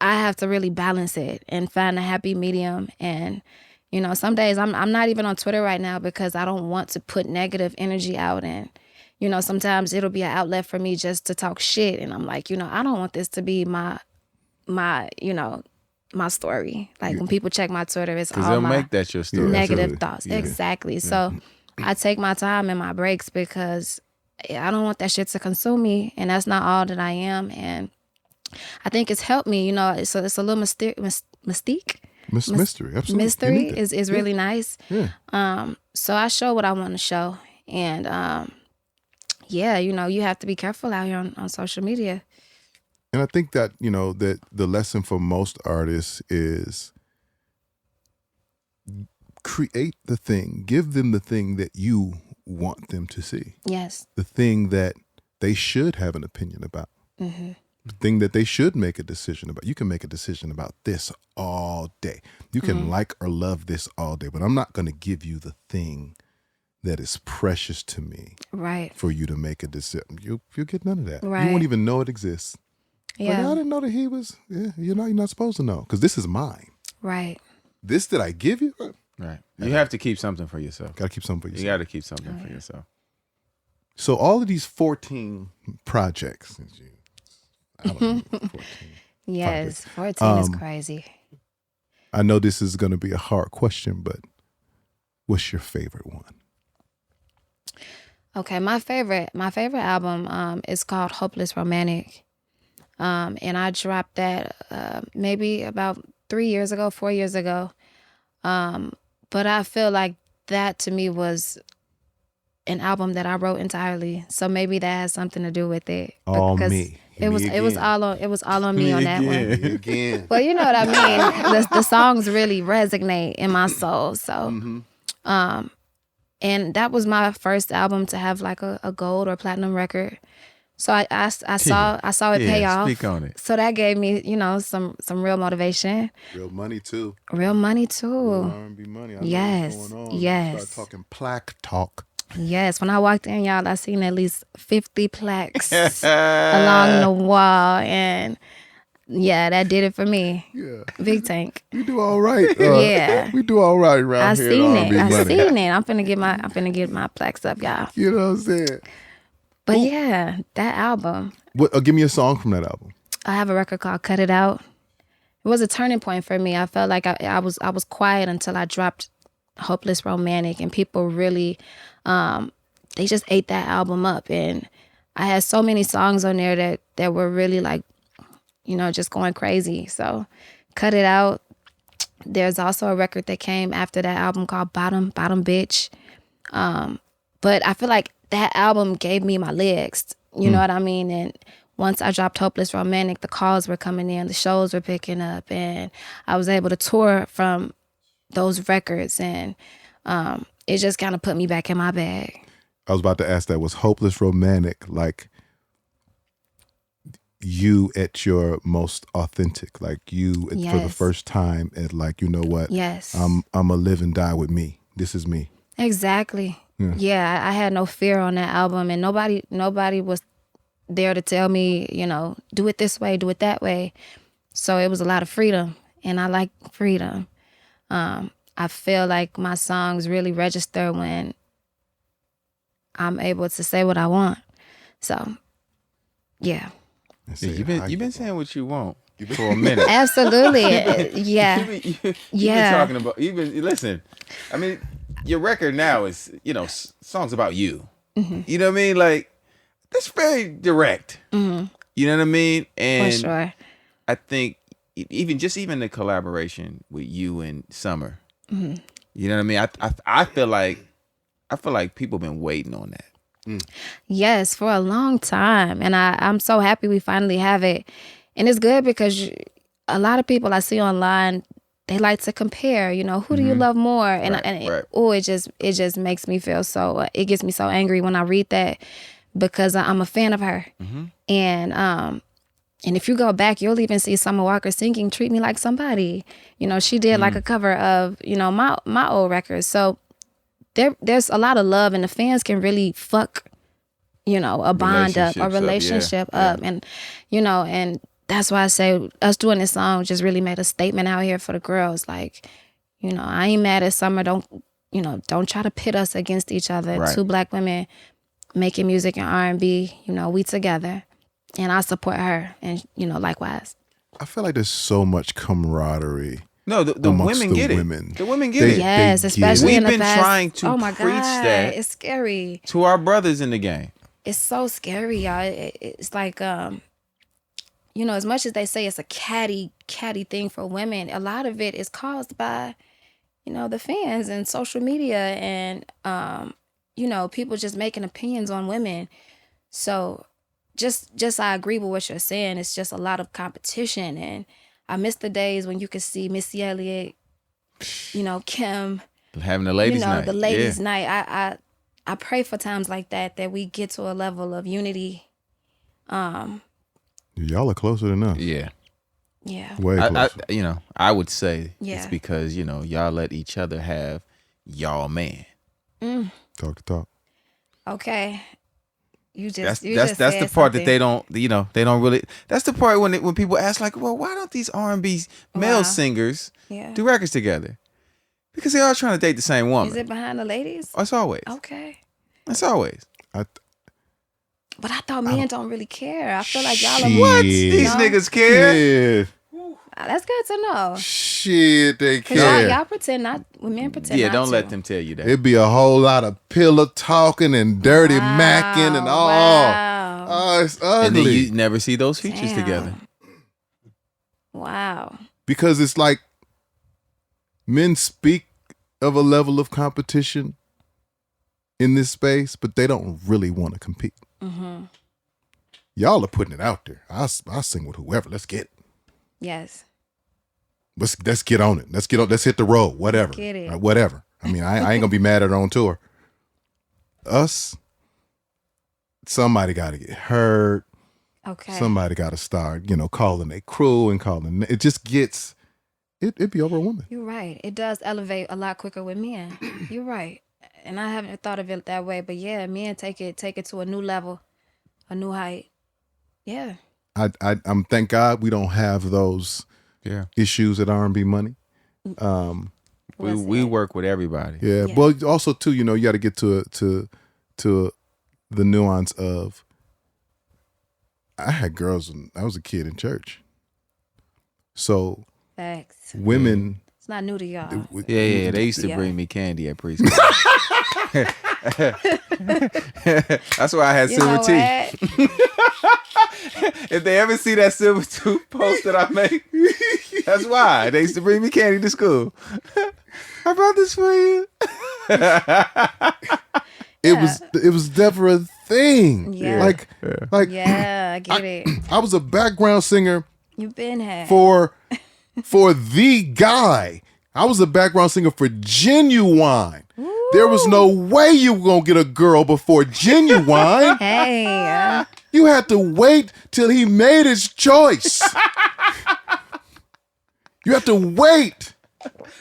I have to really balance it and find a happy medium. And some days I'm not even on Twitter right now because I don't want to put negative energy out. And sometimes it'll be an outlet for me just to talk shit, and I'm like, I don't want this to be my story. Like when people check my Twitter, it's all they'll my make that your story. negative absolutely. thoughts. Yeah. Exactly. So I take my time and my breaks because I don't want that shit to consume me, and that's not all that I am. And I think it's helped me. It's a little mystique. Mystery. Absolutely. You Mystery need that. is really nice. Yeah. So I show what I want to show, and you have to be careful out here on social media. And I think that, that the lesson for most artists is create the thing, give them the thing that you want them to see, Yes. the thing that they should have an opinion about. thing that they should make a decision about. You can make a decision about this all day. You can like or love this all day, but I'm not going to give you the thing that is precious to me Right. for you to make a decision. You'll get none of that. Right. You won't even know it exists. Yeah. Like, I didn't know that he was, you're not supposed to know because this is mine. Right. This that I give you, Right. You have to keep something for yourself. got to keep something for You yourself. got to keep something for yourself. So all of these 14 projects, I don't know, 14. Yes. 14 is crazy. I know this is going to be a hard question, but what's your favorite one? Okay, my favorite album is called Hopeless Romantic. And I dropped that maybe about 4 years ago. But I feel like that to me was an album that I wrote entirely. So maybe that has something to do with it. All Because me. It was all on me on that one. Again. Well, you know what I mean. The songs really resonate in my soul. So, and that was my first album to have like a gold or platinum record. So I saw it pay off. Speak on it. So that gave me, some real motivation. Real money too. Real money too. R&B money. I know Yes, what's going on. yes. Start talking plaque talk. Yes, when I walked in, y'all, I seen at least 50 plaques along the wall, and yeah, that did it for me. Yeah. Big Tink. We do all right. Yeah. We do all right around I here. seen at it. R&B I Money. seen it. I'm finna get my plaques up, y'all. You know what I'm saying? But yeah, that album. Give me a song from that album. I have a record called "Cut It Out." It was a turning point for me. I felt like I was quiet until I dropped "Hopeless Romantic," and people really, they just ate that album up. And I had so many songs on there that were really like, just going crazy. So, "Cut It Out." There's also a record that came after that album called "Bottom Bitch," but I feel like that album gave me my legs. You know what I mean? And once I dropped Hopeless Romantic, the calls were coming in, the shows were picking up, and I was able to tour from those records, and it just kind of put me back in my bag. I was about to ask that. Was Hopeless Romantic like you at your most authentic? Like you for the Yes. first time at like, you know what? Yes. I'm a live and die with me. This is me. Exactly. Yeah, I had no fear on that album, and nobody was there to tell me, do it this way, do it that way. So it was a lot of freedom, and I like freedom. I feel like my songs really register when I'm able to say what I want. So, yeah. And say You've how been you saying what you want for a minute. Absolutely. Yeah. You've been Yeah. talking about. Listen. I mean, your record now is songs about you. Mm-hmm. You know what I mean? Like that's very direct. Mm-hmm. You know what I mean? And For sure. I think even the collaboration with you and Summer. Mm-hmm. You know what I mean? I feel like people been waiting on that. Yes, for a long time. And I'm so happy we finally have it. And it's good because a lot of people I see online, they like to compare, who do you love more? And, Right. It just makes me feel so, it gets me so angry when I read that because I'm a fan of her. Mm-hmm. And if you go back, you'll even see Summer Walker singing "Treat Me Like Somebody." She did like a cover of, my old records. So there's a lot of love, and the fans can really fuck, a bond up, a relationship up. And, and that's why I say us doing this song just really made a statement out here for the girls. Like, I ain't mad at Summer. Don't try to pit us against each other. Right. Two Black women making music and R&B, we together. And I support her, and likewise. I feel like there's so much camaraderie. No, the amongst women the get women. it. The women get They- it. Yes, get especially it. in the We've been past. trying to oh my preach God, that. it's scary. To our brothers in the game. It's so scary, y'all. It's like, as much as they say it's a catty thing for women, a lot of it is caused by, the fans and social media and, people just making opinions on women. So just I agree with what you're saying. It's just a lot of competition, and I miss the days when you could see Missy Elliott, Kim, Having the ladies' night. the ladies' Yeah. night. I pray for times like that we get to a level of unity, Y'all are closer than us. Yeah. Yeah. Way closer. I would say Yeah. it's because, y'all let each other have y'all man. Talk to talk. Okay. You That's just that's the part that they don't really. That's the part when people ask like, well, why don't these R&B male Wow. singers Yeah. do records together? Because they all trying to date the same woman. Is it behind the ladies? It's always. Okay. It's always. But I thought men don't really care. I feel like y'all are What? These niggas care? Yeah. That's good to know. Shit, they Cause care. y'all pretend not. When men pretend Yeah, not don't to. let them tell you that. It'd be a whole lot of pillow talking and dirty macking and all. Wow. Oh, it's and then ugly. you never see those features Damn. together. Wow. Because it's like men speak of a level of competition in this space, but they don't really want to compete. Mm-hmm. Y'all are putting it out there. I'll sing with whoever. Let's get it. Yes. Let's get on it. Let's get on. Let's hit the road. Whatever. Get it. Whatever. I mean, I ain't gonna be mad at her on tour. Us, somebody got to get hurt. Okay. Somebody got to start, calling a crew and calling. It just gets. It'd be over a woman. You're right. It does elevate a lot quicker with men. You're right. And I haven't thought of it that way, but yeah, men take it to a new level, a new height. Yeah. I'm thank God we don't have those issues at R&B Money. We work with everybody. Yeah. Yeah. Well, also too, you got to get to the nuance of. I had girls when I was a kid in church, so Facts. women. It's not new to y'all. Yeah. They used to bring me candy at preschool. That's why I had silver teeth. If they ever see that silver tooth post that I make, that's why they used to bring me candy to school. I brought this for you. It was never a thing. Yeah. Like Yeah, I get it. I was a background singer You've been had. for the guy. I was a background singer for Genuine. There was no way you were gonna get a girl before Genuine. Hey. You had to wait till he made his choice. You have to wait.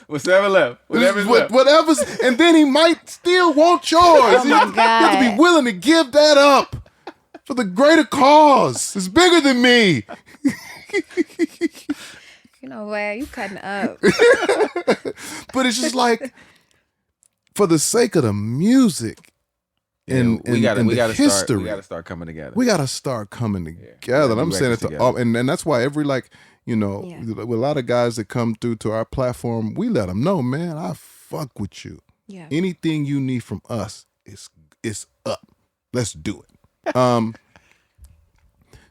Whatever left. Whatever's, and then he might still want yours. Oh my You have to God. be willing to give that up for the greater cause. It's bigger than me. You know what? You cutting up. But it's just like, for the sake of the music and we gotta history, we gotta start coming together. we gotta start coming together. And I'm saying it to all, and that's why every with a lot of guys that come through to our platform, we let them know, man, I fuck with you. Yeah. Anything you need from us is up. Let's do it.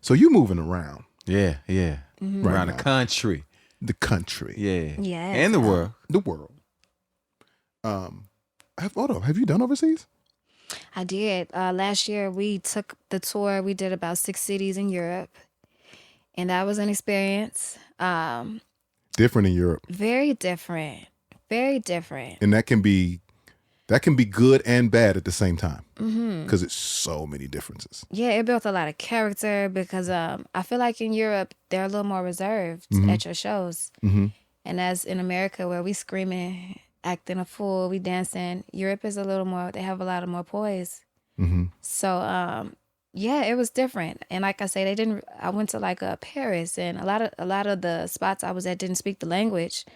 So you moving around Yeah. Mm-hmm. Around now. the country. the country, Yeah. Yes. And the world. the world. Have you done overseas? I did. Last year we took the tour. We did about 6 cities in Europe. And that was an experience. Different in Europe, Very different. Very different. and that can be good and bad at the same time because it's so many differences. Yeah, it built a lot of character because I feel like in Europe they're a little more reserved at your shows. And as in America where we screaming, acting a fool, we dancing, Europe is a little more, they have a lot of more poise. So yeah, it was different. And like I say, I went to like Paris, and a lot of the spots I was at didn't speak the language.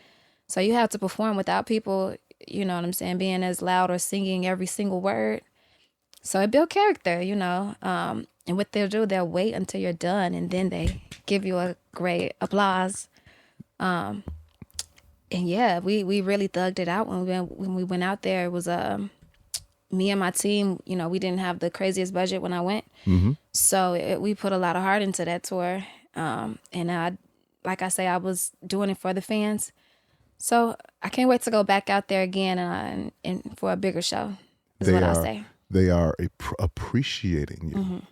So you have to perform without people, you know what I'm saying, being as loud or singing every single word. So it built character, and what they'll do, they'll wait until you're done, and then they give you a great applause. And yeah, we really thugged it out when we went out there. It was me and my team, we didn't have the craziest budget when I went. So we put a lot of heart into that tour. And like I say, I was doing it for the fans. So I can't wait to go back out there again and for a bigger show, is what I'll say. They are appreciating you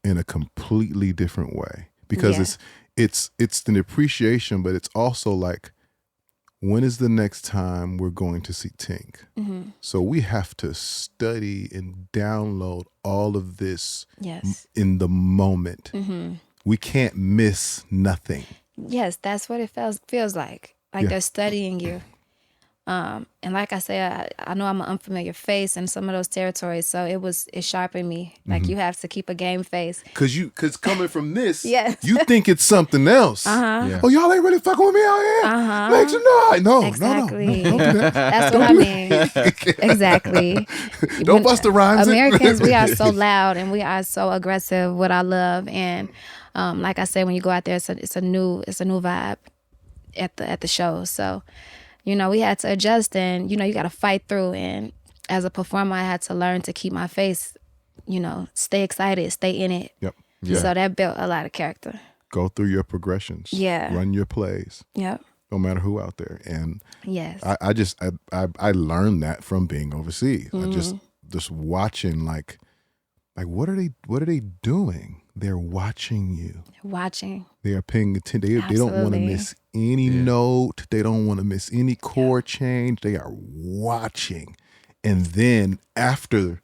in a completely different way because it's an appreciation, but it's also like, when is the next time we're going to see Tink? So we have to study and download all of this Yes. in the moment we can't miss nothing. Yes, that's what it feels like. Like Yeah. they're studying you. And like I said, I know I'm an unfamiliar face in some of those territories, so it sharpened me. Like you have to keep a game face. Cause coming from this, Yes. you think it's something else. Yeah. Oh, y'all ain't really fucking with me out here. Make some noise. No, Exactly. no, don't do that. That's what I mean. Exactly. Don't bust the rhymes. Americans, we are so loud and we are so aggressive with our love. And like I said, when you go out there, it's a new vibe at the show. So, we had to adjust, and you got to fight through. And as a performer, I had to learn to keep my face, stay excited, stay in it. Yep. Yeah. So that built a lot of character. Go through your progressions. Yeah. Run your plays. Yep. No matter who out there. And Yes. I learned that from being overseas. I Mm-hmm. just watching like what are they doing? They're watching you. Watching. They are paying attention. They don't want to Absolutely. miss any note. They don't want to miss any chord change. They are watching. And then after,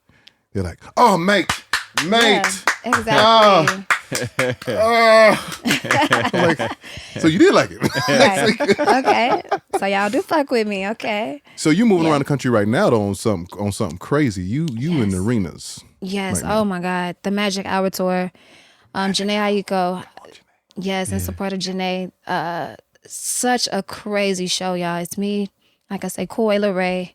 they're like, oh, mate. Yeah, exactly. I'm like, so you did like it. Right. Okay. So y'all do fuck with me, okay? So you moving around the country right now though, on something crazy. You in the arenas. Yes. Right Oh my God. The Magic Hour Tour. Jhene Aiko. Yes, in support of Jhene. Such a crazy show, y'all. It's me, like I say, Koi LeRae,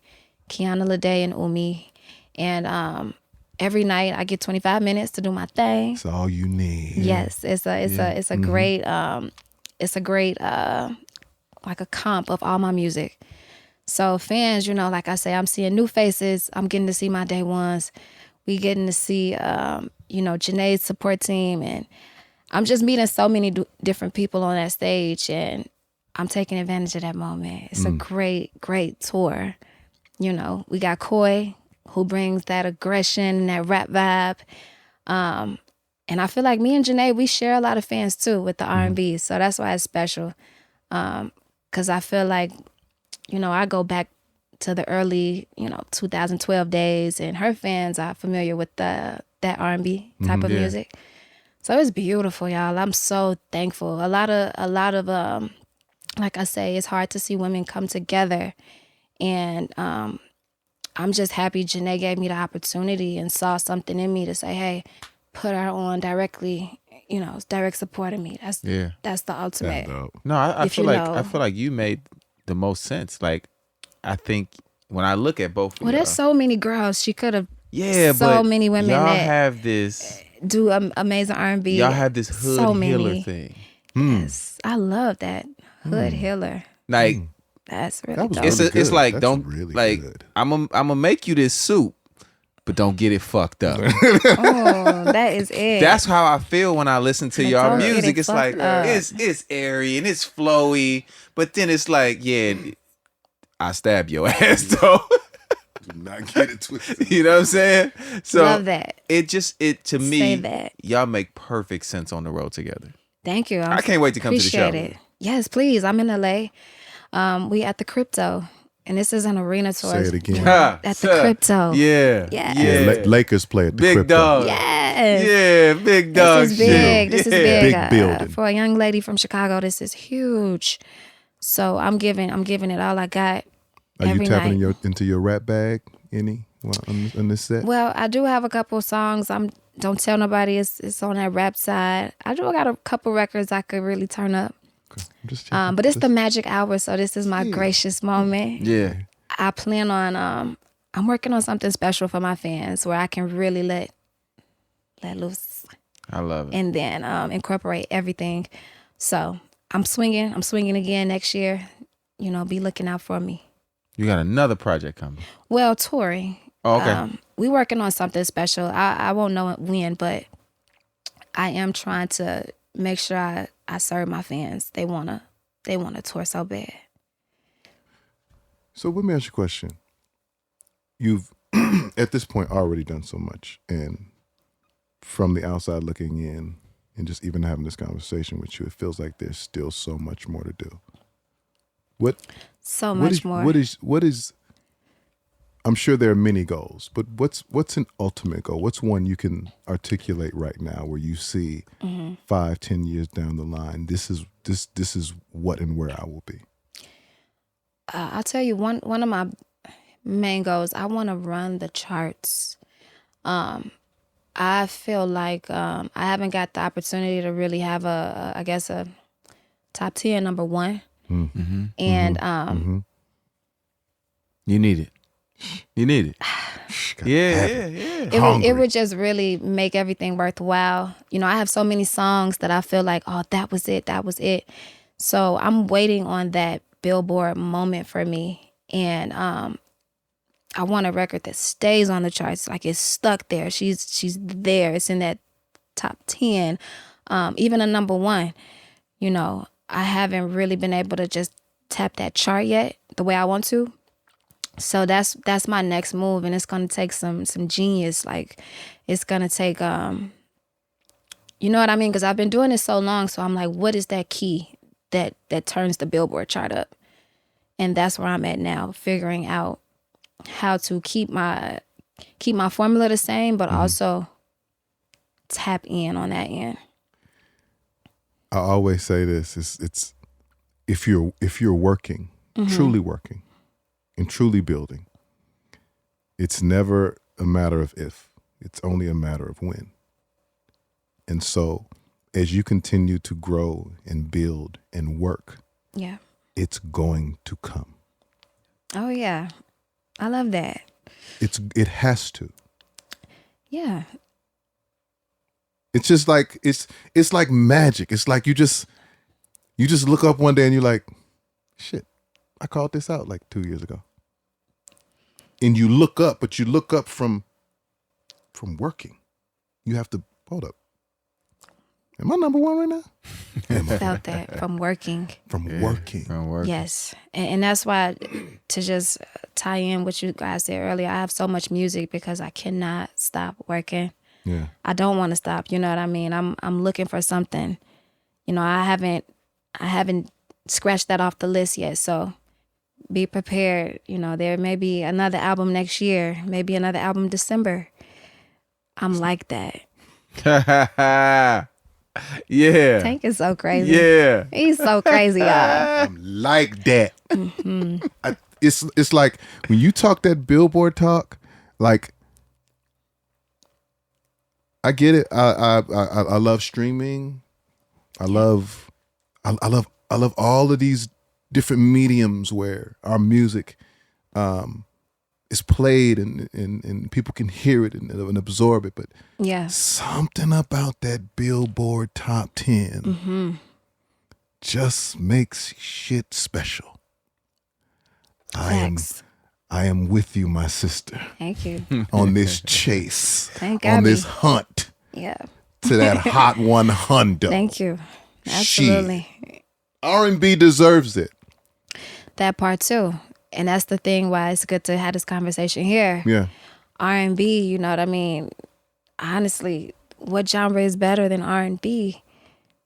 Kiana Lede, and Umi. And every night I get 25 minutes to do my thing. That's all you need. Yes, it's a great like a comp of all my music. So fans, like I say, I'm seeing new faces. I'm getting to see my day ones. We getting to see Jhene's support team, and I'm just meeting so many different people on that stage, and I'm taking advantage of that moment. It's a great tour. We got Koi, who brings that aggression and that rap vibe. And I feel like me and Jhene, we share a lot of fans too with the R&B. So that's why it's special. Because I feel like, I go back to the early, 2012 days, and her fans are familiar with that R&B type of music. So it's beautiful, y'all. I'm so thankful. A lot of like I say, it's hard to see women come together. And I'm just happy Jhene gave me the opportunity and saw something in me to say, hey, put her on directly, direct support of me. That's the ultimate. No, I If feel you like know. I feel like you made the most sense. Like, I think when I look at both of Well, y'all, there's so many girls. She could have so so many women y'all that have this. do amazing R&B. Y'all have this hood so healer many. thing. Yes, I love that hood healer. Like That's really That was dope. it's really it's good. like That's don't really like good. I'm gonna make you this soup, but don't get it fucked up. Oh, that is it. That's how I feel when I listen to But y'all don't get music. it It's like fucked up. it's airy and it's flowy, but then it's like, yeah, I stab your ass though. Do not get it twisted. You know what I'm saying? So Love that. it to me, Say that. y'all make perfect sense on the road together. Thank you. I can't wait to come to the show. Appreciate it. Yes, please. I'm in LA. We at the Crypto, and this is an arena tour. Say it again. At the Crypto. Yeah. Yes. Yeah. Lakers play at the Big Crypto. dog. Yes. Yeah, big dog. This is big. This is Yeah. big. Big building. For a young lady from Chicago, this is huge. So I'm giving it all I got. Are you every tapping night. into your rap bag any on this set? Well, I do have a couple of songs. Don't tell nobody it's on that rap side. I do got a couple records I could really turn up. I'm just checking. But it's the magic hour, so this is my gracious moment. Yeah. I plan on I'm working on something special for my fans where I can really let loose I love it. and then incorporate everything. So I'm swinging again next year. Be looking out for me. You got another project coming. Well, touring. Oh, okay. We working on something special. I won't know when, but I am trying to make sure I serve my fans. They wanna tour so bad. So let me ask you a question. You've at this point already done so much, and from the outside looking in, and just even having this conversation with you, it feels like there's still so much more to do. So much more. What is I'm sure there are many goals, but what's an ultimate goal? What's one you can articulate right now where you see 5-10 years down the line, this is what and where I will be? I'll tell you one of my main goals. I want to run the charts. I feel like I haven't got the opportunity to really have a top 10 number one. Mm-hmm. And you need it. You need it. Yeah. It would just really make everything worthwhile. You know, I have so many songs that I feel like, oh, that was it. So I'm waiting on that Billboard moment for me. And I want a record that stays on the charts, like it's stuck there. She's there. It's in that top 10. Even a number one. You know, I haven't really been able to just tap that chart yet the way I want to. So that's my next move, and it's gonna take some genius. Like, it's gonna take you know what I mean? Because I've been doing this so long, so I'm like, what is that key that turns the Billboard chart up? And that's where I'm at now, figuring out how to keep my formula the same, but also tap in on that end. I always say this: it's if you're working, truly working, and truly building, it's never a matter of if; it's only a matter of when. And so, as you continue to grow and build and work, it's going to come. Oh yeah, I love that. It has to. Yeah. It's just like it's like magic. It's like you just look up one day and you're like, shit, I called this out like 2 years ago. And you look up, but you look up from working. You have to hold up. Am I number one right now? Felt that from working. From working. Yes. And that's why, to just tie in what you guys said earlier, I have so much music because I cannot stop working. Yeah. I don't want to stop. You know what I mean? I'm looking for something. You know, I haven't scratched that off the list yet. So be prepared. You know, there may be another album next year, maybe another album December. I'm like that. Yeah. Tank is so crazy. Yeah. He's so crazy, y'all. I'm like that. It's like when you talk that Billboard talk, like, I get it. I love streaming. I love all of these different mediums where our music is played and people can hear it and absorb it. But something about that Billboard top 10 just makes shit special. Facts. I am with you, my sister. Thank you. On this chase. Thank on Abby. this hunt. Yeah. To that Hot 100. Thank you. Absolutely. R&B deserves it. That part too. And that's the thing why it's good to have this conversation here. Yeah. R&B, you know what I mean? Honestly, what genre is better than R&B?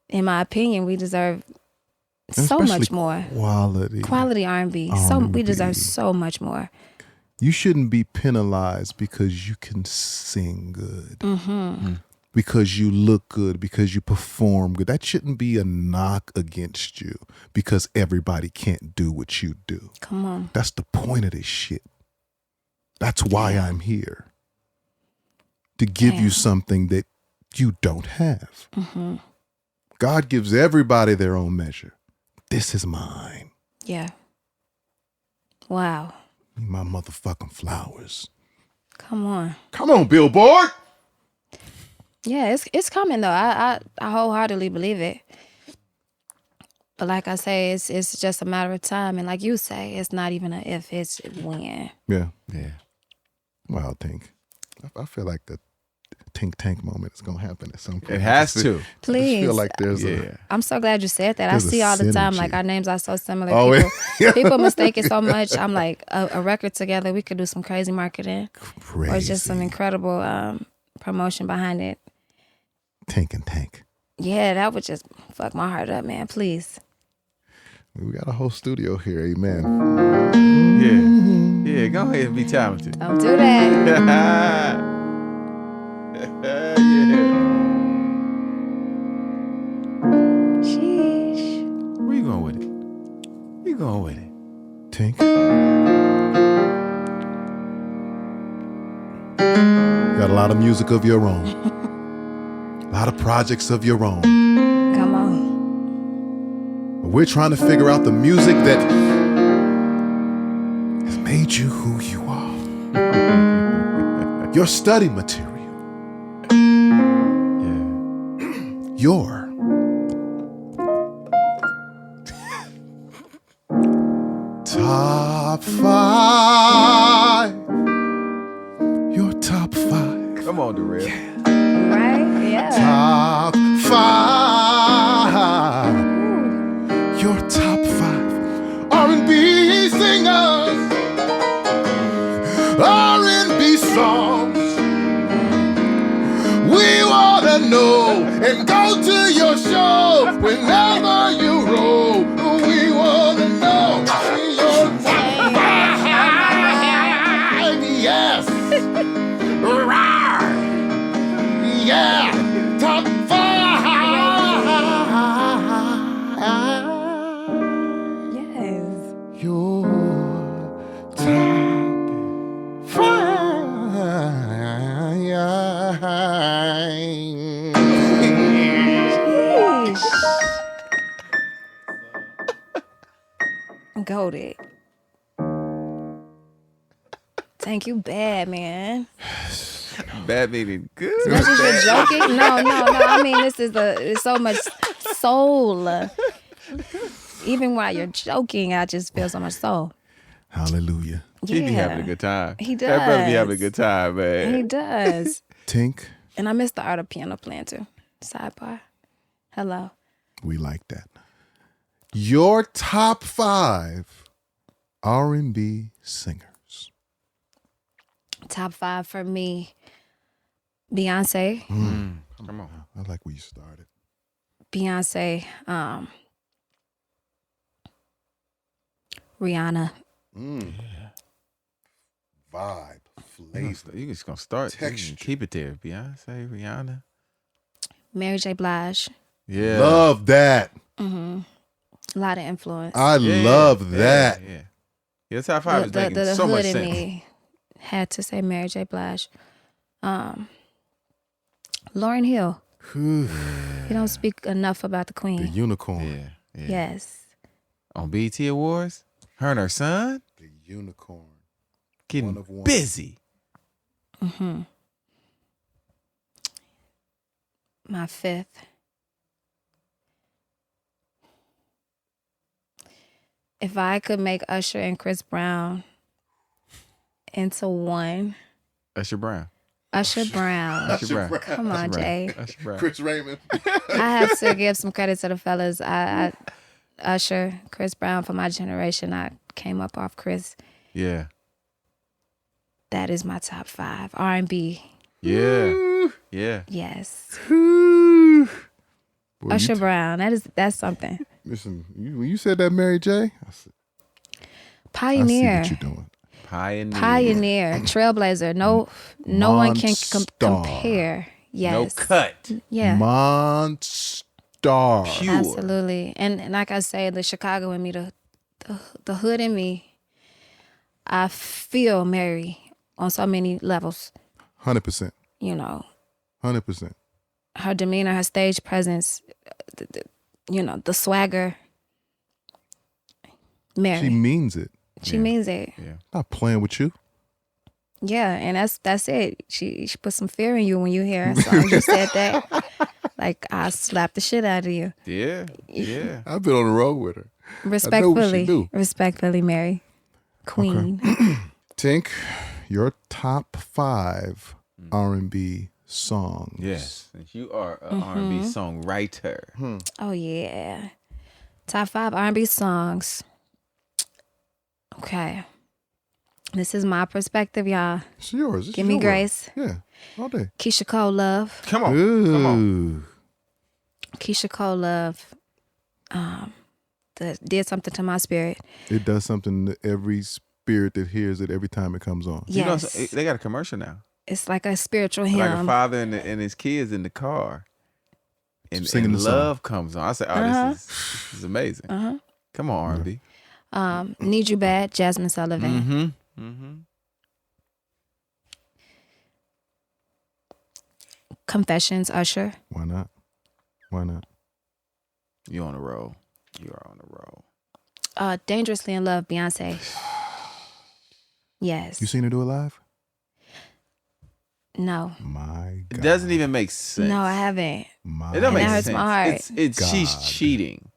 In my opinion, we deserve so much more. Quality R&B. So we deserve so much more. You shouldn't be penalized because you can sing good. Because you look good, because you perform good. That shouldn't be a knock against you because everybody can't do what you do. Come on. That's the point of this shit. That's why I'm here. To give you something that you don't have. God gives everybody their own measure. This is mine. Yeah. Wow. My motherfucking flowers. Come on. Come on, Billboard. Yeah, it's coming though. I wholeheartedly believe it. But like I say, it's just a matter of time. And like you say, it's not even a if, it's when. Yeah. Wow, Tink. I feel like the Tink Tank moment is gonna happen at some point. It has to. Please. I feel like there's I'm so glad you said that. I see all the time, like our names are so similar. Oh, people mistake it so much. I'm like, a record together, we could do some crazy marketing. Or just some incredible promotion behind it. Tink and Tank. Yeah, that would just fuck my heart up, man. Please. We got a whole studio here. Amen. Yeah. Yeah, go ahead and be talented. Don't do that. Yeah. Sheesh. Where you going with it? Where you going with it? Tink. Got a lot of music of your own. A lot of projects of your own. Come on. We're trying to figure out the music that has made you who you are. Your study material. Yeah. Your top 5. Your top 5. Come on, Rivera. Right? Yeah. Top 5. Your top 5 R&B singers, R&B songs. We wanna know and go to your show whenever you roll. We wanna know your top 5. Yes. Rawr. Yeah. Top 5. Yes. Your top 5. Goated. Thank you, bad man. Bad meaning good. That's just you're joking? No. I mean, it's so much soul. Even while you're joking, I just feel so much soul. Hallelujah. He be having a good time. He does. That brother be having a good time, man. He does. Tink, And I miss the art of piano playing too. Sidebar. Hello. we like that. Your top 5 R&B singers. Top 5 for me. Beyonce. Come on. I like where you started. Beyonce. Rihanna. Vibe, flavor. You just gonna start. Texture. Keep it there. Beyonce, Rihanna. Mary J. Blige. Yeah. Love that. A lot of influence. I love that. Yeah. Your top 5 is making the so much hood in sense. me had to say Mary J. Blige. Lauryn Hill. Whew. You don't speak enough about the The queen. unicorn. Yeah. Yes. On BET Awards, her and her son The unicorn. getting One of one. busy. My 5th. If I could make Usher and Chris Brown into one. Usher Brown. Usher Brown. Usher Brown. Come on, Jay. Usher Brown. Chris Raymond. I have to give some credit to the fellas. I Usher, Chris Brown, for my generation. I came up off Chris. Yeah. That is my top 5. R&B. Yeah. Yeah. Yes. Boy, Usher Brown. That's something. Listen, when you said that, Mary J, I see Pioneer. what you're doing. Pioneer. Trailblazer. No one can Monster. compare. Yes. No cut. Yeah. Monster. Pure. Absolutely. And like I say, the Chicago in me, the hood in me, I feel Mary on so many levels. 100%. You know, 100%. her demeanor, her stage presence, the swagger. Mary. She means it. She means it. Yeah. Not playing with you. Yeah, and that's it. She put some fear in you when you hear her song. You said that. Like, I slapped the shit out of you. Yeah. Yeah. I've been on the road with her. Respectfully. do. Respectfully, Mary. Queen. Tink, your top 5 R&B songs. Yes. Since you are an R&B songwriter. Oh, yeah. Top 5 R&B songs. Okay. This is my perspective, y'all. It's yours. It's Give me your grace. world. Yeah, all day. Keisha Cole Love. Come on. Come on. Ooh. Keisha Cole Love. that did something to my spirit. It does something to every spirit that hears it every time it comes on. Yes. You know, they got a commercial now. It's like a spiritual Like a hymn. father and his kids in the car. And, Singing the song. love comes on. I said, oh, this is amazing. Come on, R&B. Need You Bad, Jasmine Sullivan. Confessions, Usher. Why not? Why not? You on a roll. You are on a roll. Dangerously in Love, Beyonce. Yes. You seen her do it live? No. My God. It doesn't even make sense. No, I haven't. It don't And make that hurts sense. my heart. It's she's cheating.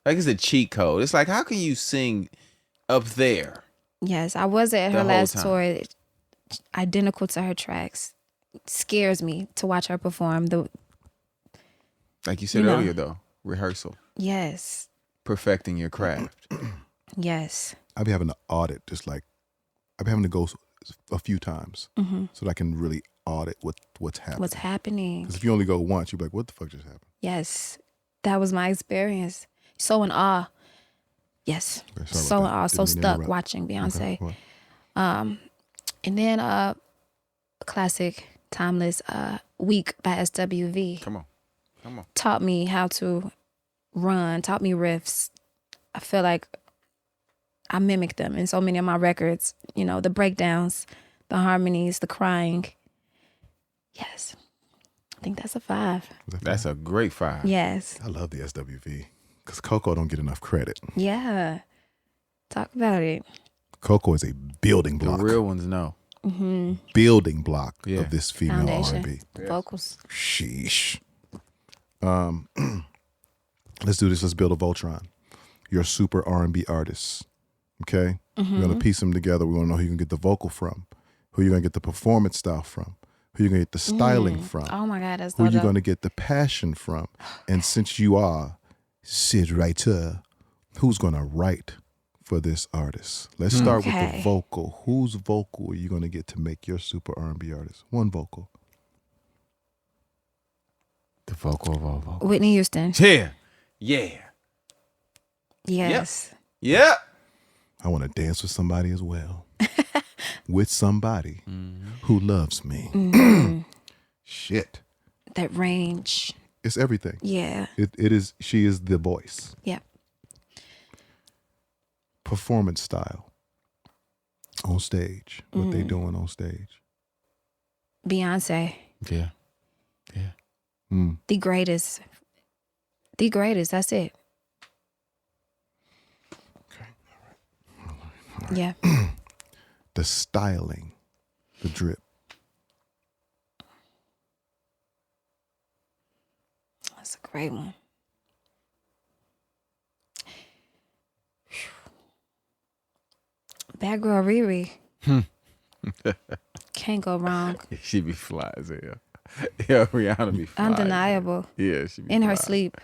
Like it's a cheat code. It's like how can you sing up there? Yes, I was at The her whole last time. tour. Identical to her tracks. It scares me to watch her perform. Like you said You know. earlier though, rehearsal, Yes. perfecting your craft. Yes. I be having to audit, just like I be having to go a few times so that I can really audit what's happening. What's happening? Because if you only go once, you're like, what the fuck just happened? Yes. That was my experience. So in awe. Yes. Okay, sorry So in about that. awe. So Didn't mean to stuck interrupt. watching Beyonce. Okay, well, And then classic, timeless, Weak by SWV. Come on. Taught me how to run, taught me riffs. I feel like I mimic them in so many of my records. You know, the breakdowns, the harmonies, the crying. Yes. I think that's a 5. That's a great 5. Yes. I love the SWV because Coco don't get enough credit. Yeah. Talk about it. Coco is a building The block. real ones know. building block Yeah. of this female Foundation. R&B. The vocals. Sheesh. Let's do this. Let's build a Voltron. You're a super R&B artist. Okay? We're going to piece them together. We want to know who you can get the vocal from, who you're going to get the performance style from, who you're going to get the styling from, Oh my God, that's who so you're going dope. to get the passion from. And since you are Sid Writer, who's going to write for this artist? Let's start with the Okay. vocal. Whose vocal are you going to get to make your super R&B artist? One vocal. The vocal of all vocals. Whitney Houston. Yeah. Yeah. Yes. Yep. I want to dance with somebody as well. With somebody who loves me. Shit. That range. It's everything. Yeah. It is. She is the voice. Yeah. Performance style. On stage. What they doing on stage. Beyonce. Yeah. Yeah. The greatest. The greatest. That's it. Yeah. The styling. The drip. That's a great one. Bad girl Riri. Can't go wrong. She be fly as hell. Yeah, Rihanna be fly. Undeniable. Yeah, she be In her fly. sleep.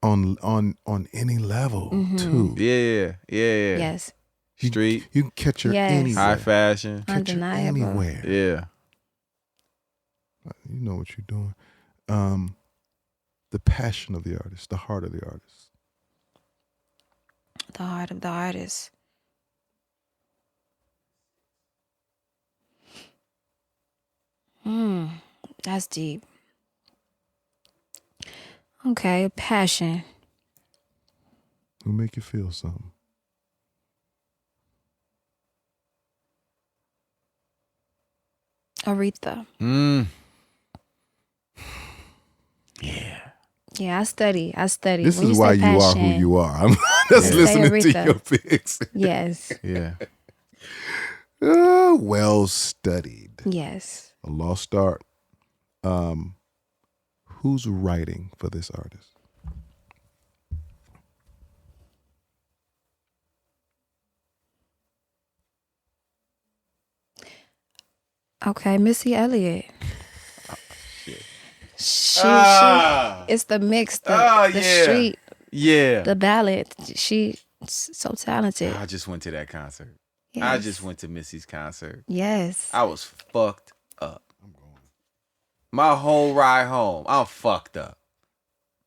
On any level too. Yeah. Yes. Street, You can catch her Yes. anywhere. high fashion. Catch her Undeniable. anywhere. Yeah. You know what you're doing. The passion of the artist, the heart of the artist. The heart of the artist. That's deep. Okay, passion. Who make you feel something? Aretha. Yeah. Yeah, I study. This When is say why you are who passion, you are. I'm just Say listening to Aretha. your picks. Yes. Yeah. Well studied. Yes. A lost start. Who's writing for this artist? Okay, Missy Elliott. She, it's the mix, the yeah. street, Yeah. the ballad. She's so talented. I just went to that concert. Yes. I just went to Missy's concert. Yes. I was fucked up. My whole ride home, I'm fucked up.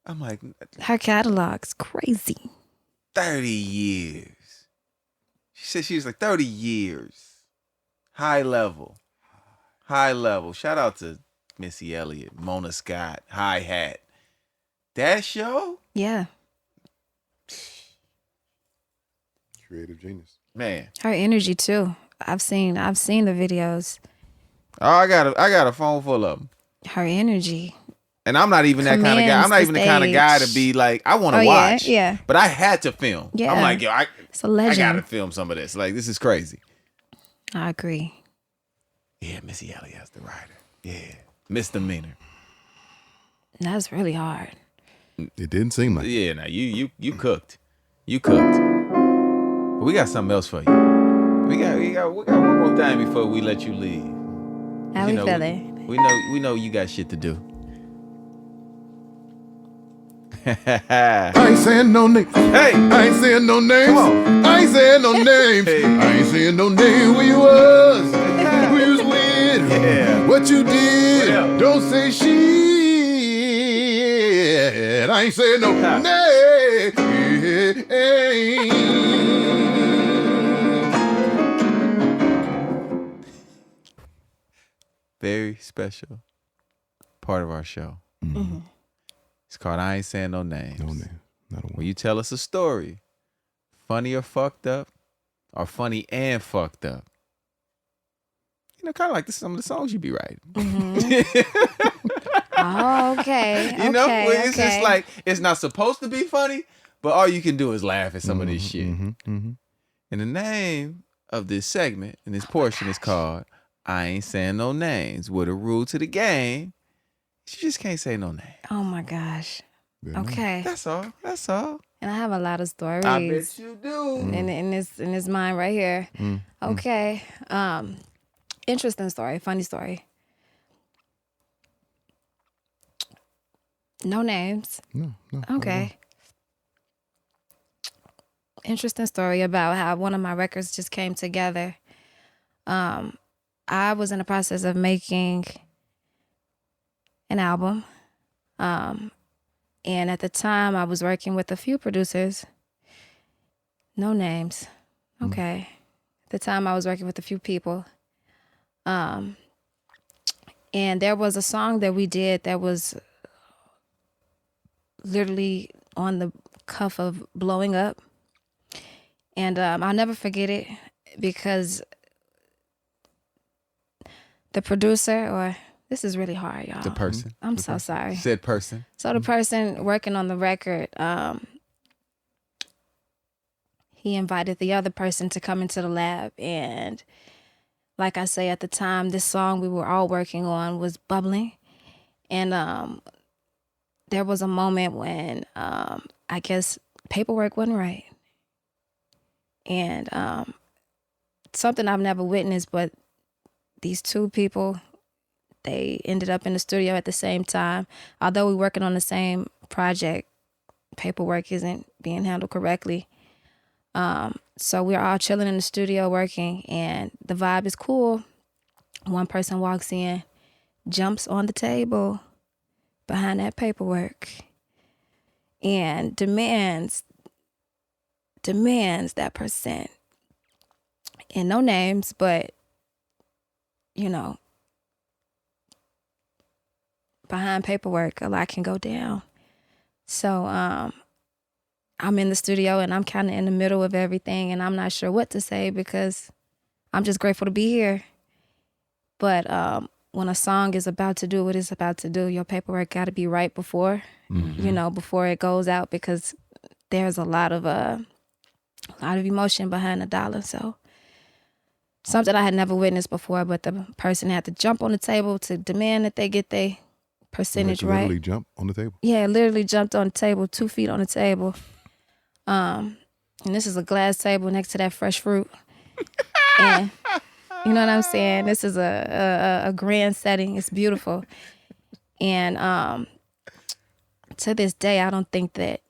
I'm like, Her catalog's crazy. 30 years. She said she was like 30 years. High level. Shout out to Missy Elliott, Mona Scott, Hi-Hat. That show? Yeah. Creative genius. Man. Her energy too. I've seen the videos. Oh, I got a phone full of them. Her energy. And I'm not even that kind of guy. I'm not even the kind of guy to be like, I want to watch. Yeah. But I had to film. Yeah. I'm like, yo, it's a legend. I got to film some of this. Like, this is crazy. I agree. Yeah, Missy Elliott's the writer. Yeah. Misdemeanor. That's really hard. It didn't seem like. Yeah, now you cooked. You cooked. But we got something else for you. We got one more thing before we let you leave. How we feeling? We know you got shit to do. I ain't saying no names. Hey, I ain't saying no names. Come on. I ain't saying no names. Hey. I ain't saying no names. Where you was? Who you was with? Yeah. What you did? What else? Don't say shit. I ain't saying no names. very special part of our show. Mm-hmm. It's called I Ain't Saying No Names. No name. Not a Where one. you tell us a story, funny or fucked up, or funny and fucked up. You know, kind of like some of the songs you be writing. Oh, okay. You know, okay, where it's okay. just like, it's not supposed to be funny, but all you can do is laugh at some of this shit. And the name of this segment and this portion is called I Ain't Saying No Names. With a rule to the game, you just can't say no name. Oh my gosh. Yeah. Okay. That's all. That's all. And I have a lot of stories. I bet you do. in this mind right here. Okay. Interesting story, funny story. No names. No. Okay. Interesting story about how one of my records just came together. I was in the process of making an album. And at the time I was working with a few producers. No names. Okay. At the time I was working with a few people. And there was a song that we did that was literally on the cuff of blowing up. And I'll never forget it because the producer, or this is really hard, y'all. The person. I'm so sorry. Said person. So the person working on the record, he invited the other person to come into the lab. And like I say, at the time, this song we were all working on was bubbling. And there was a moment when I guess paperwork wasn't right. And something I've never witnessed, but these two people, they ended up in the studio at the same time. Although we're working on the same project, paperwork isn't being handled correctly. So we're all chilling in the studio working, and the vibe is cool. One person walks in, jumps on the table behind that paperwork, and demands that percent. And no names, but, you know, behind paperwork, a lot can go down. So I'm in the studio and I'm kind of in the middle of everything, and I'm not sure what to say because I'm just grateful to be here. But when a song is about to do what it's about to do, your paperwork got to be right before, you know, before it goes out, because there's a lot of emotion behind the dollar. So something I had never witnessed before, but the person had to jump on the table to demand that they get their percentage right. Literally jump on the table. Yeah, literally jumped on the table, 2 feet on the table. And this is a glass table next to that fresh fruit. And you know what I'm saying? This is a grand setting. It's beautiful. And to this day, I don't think that,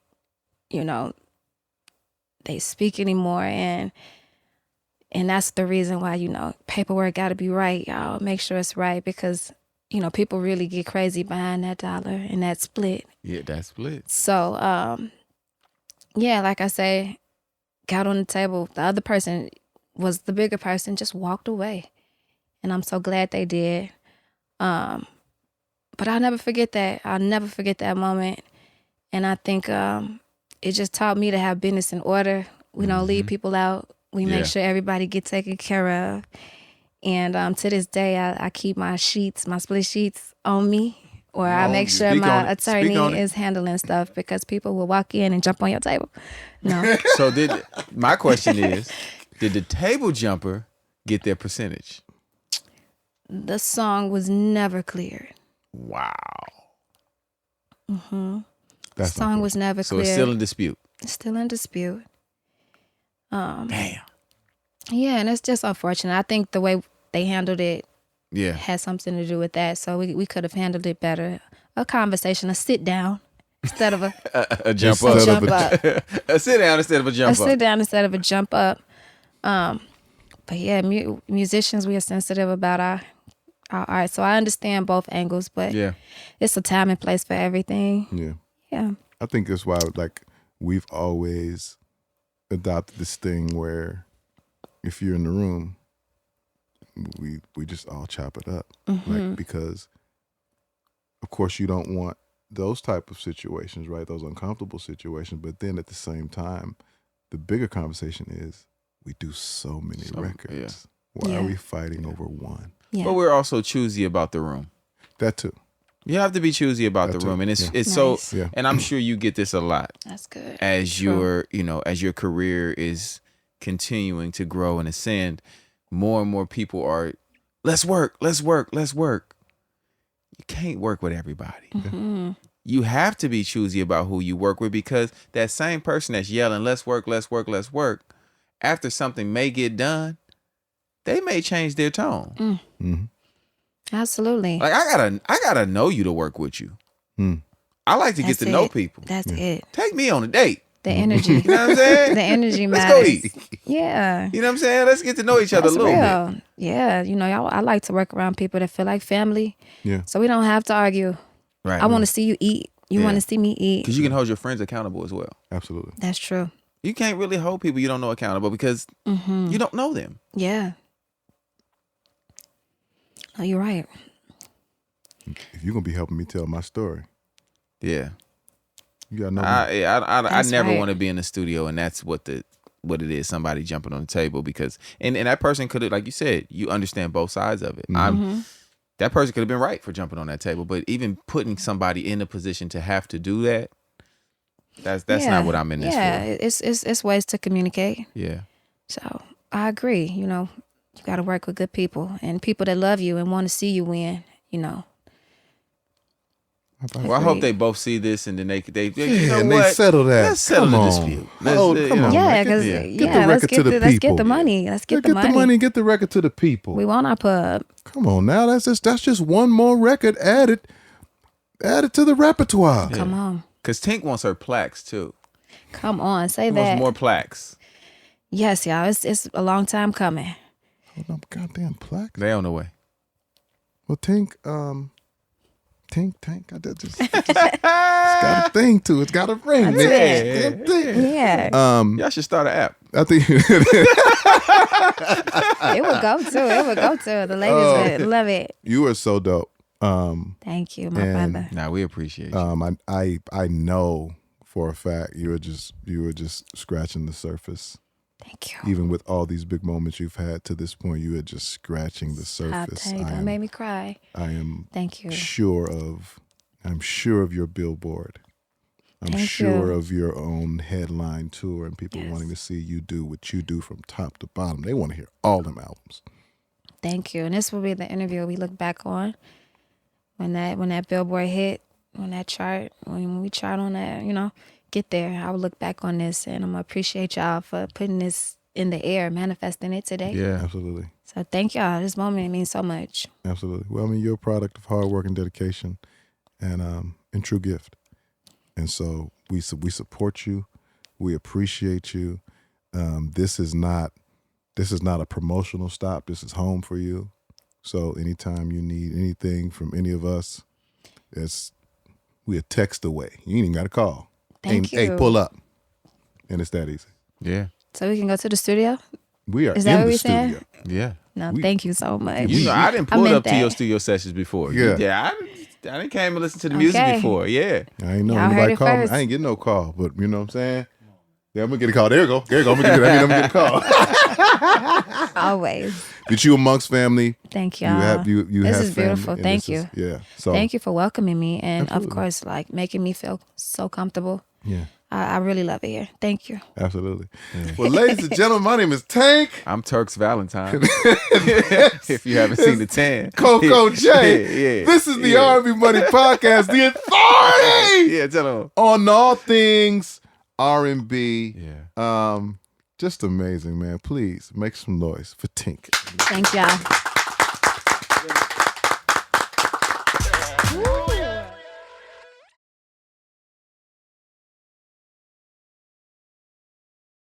you know, they speak anymore. And that's the reason why, you know, paperwork got to be right, y'all. Make sure it's right, because, you know, people really get crazy behind that dollar and that split. Yeah, that split. So yeah, like I say, got on the table. The other person was the bigger person, just walked away. And I'm so glad they did. But I'll never forget that. I'll never forget that moment. And I think it just taught me to have business in order. We don't leave people out. We make sure everybody get taken care of. And to this day, I keep my split sheets on me. Or I make sure my attorney is handling stuff because people will walk in and jump on your table. No. So my question is, did the table jumper get their percentage? The song was never cleared. Wow. The song was never So cleared. it's still in dispute. It's still in dispute. Damn. Yeah, and it's just unfortunate. I think the way they handled it Yeah. had something to do with that. So we could have handled it better. A conversation, a sit down instead of A jump Instead up. of jump up. A sit down instead of a jump A up. sit down instead of a jump up. But yeah, musicians, we are sensitive about our art. So I understand both angles, but Yeah. it's a time and place for everything. Yeah. Yeah. I think that's why, like, we've always adopted this thing where if you're in the room, we just all chop it up, like, because of course you don't want those type of situations, right? Those uncomfortable situations. But then at the same time, the bigger conversation is we do so many records. Why are we fighting over one? Yeah. But we're also choosy about the room. That too. You have to be choosy about That the too. room. And it's Nice. so, Yeah. and I'm sure you get this a lot That's good. as True. as your career is continuing to grow and ascend. More and more people are, let's work. You can't work with everybody. You have to be choosy about who you work with, because that same person that's yelling, let's work, after something may get done, they may change their tone. Absolutely. Like I gotta know you to work with you. I like to get to know people. That's it. Take me on a date. The energy. You know what I'm saying? The energy Let's matters. go eat. Yeah. You know what I'm saying? Let's get to know each other That's a little real. bit. Yeah. I like to work around people that feel like family. Yeah. So we don't have to argue. Right. I want to see you eat. You Yeah. want to see me eat. Because you can hold your friends accountable as well. Absolutely. That's true. You can't really hold people you don't know accountable because you don't know them. Yeah. Oh, you're right. If you're gonna be helping me tell my story, Yeah. you gotta know. I That's never right. want to be in the studio and that's what it is, somebody jumping on the table, because and that person could have, like you said, you understand both sides of it. That person could have been right for jumping on that table, but even putting somebody in a position to have to do that, that's not what I'm in this Yeah, for. it's ways to communicate. Yeah. So I agree. You got to work with good people and people that love you and want to see you win. Well, I hope they both see this and then they you know and what? they settle that. Let's settle Come the on. dispute. Oh, Let's, come on. Yeah, man. because Get the let's record get to the let's get people. the money. Let's get Get the money. money. Get the record to the people. We want our pub. Come on now. That's just one more record added to the repertoire. Come on. Because Tink wants her plaques too. Come on. Say He that. wants more plaques. Yes, y'all. It's a long time coming. Hold up, goddamn plaque. They on the way. Well, Tink. I just it's got a thing to it. It's got a ring. That's man. it. Damn thing. Yeah. Y'all should start an app. I think It would go to. The ladies would love it. you are so dope. Thank you, my And- brother. Nah, we appreciate you. I know for a fact you were just scratching the surface. Thank you. Even with all these big moments you've had to this point, you are just scratching the I'll surface. tell you, don't make me cry. I am Thank you. sure of your billboard. I'm Thank sure you. of your own headline tour and people Yes. wanting to see you do what you do from top to bottom. They want to hear all them albums. Thank you. And this will be the interview we look back on when that billboard hit, when we chart on that, get there. I will look back on this and I'm gonna appreciate y'all for putting this in the air, manifesting it today. Yeah. Absolutely. So thank y'all. This moment means so much. Absolutely. Well, I mean, you're a product of hard work and dedication and true gift. And so we support you. We appreciate you. This is not a promotional stop. This is home for you. So anytime you need anything from any of us, we a text away. You ain't even got to call. Thank Hey, you. pull up. And it's that easy. Yeah. So we can go to the studio? We are Is that in what the we studio. saying? Yeah. No, thank you so much. You know, I didn't pull meant up to your that. studio sessions before. Yeah. I didn't came and listen to the music Okay. before. Yeah. I ain't know Y'all heard anybody it call me. first. I ain't getting no call, but you know what I'm saying? Yeah, I'm gonna get a call. There you go. There you go. I'm gonna get a call. Always. But you amongst family. Thank You y'all. have you This has is beautiful. family, and Thank this is- you. Yeah. So Thank you for welcoming me and, Absolutely. of course, like making me feel so comfortable. Yeah. I really love it here. Thank you. Absolutely. Well, ladies and gentlemen, my name is Tink. I'm Turks Valentine. If you haven't seen the 10. Coco J. Yeah. This is the Yeah. R&B Money Podcast, the authority Yeah, tell them. on all things R&B. Yeah. Just amazing, man. Please make some noise for Tink. Thank y'all.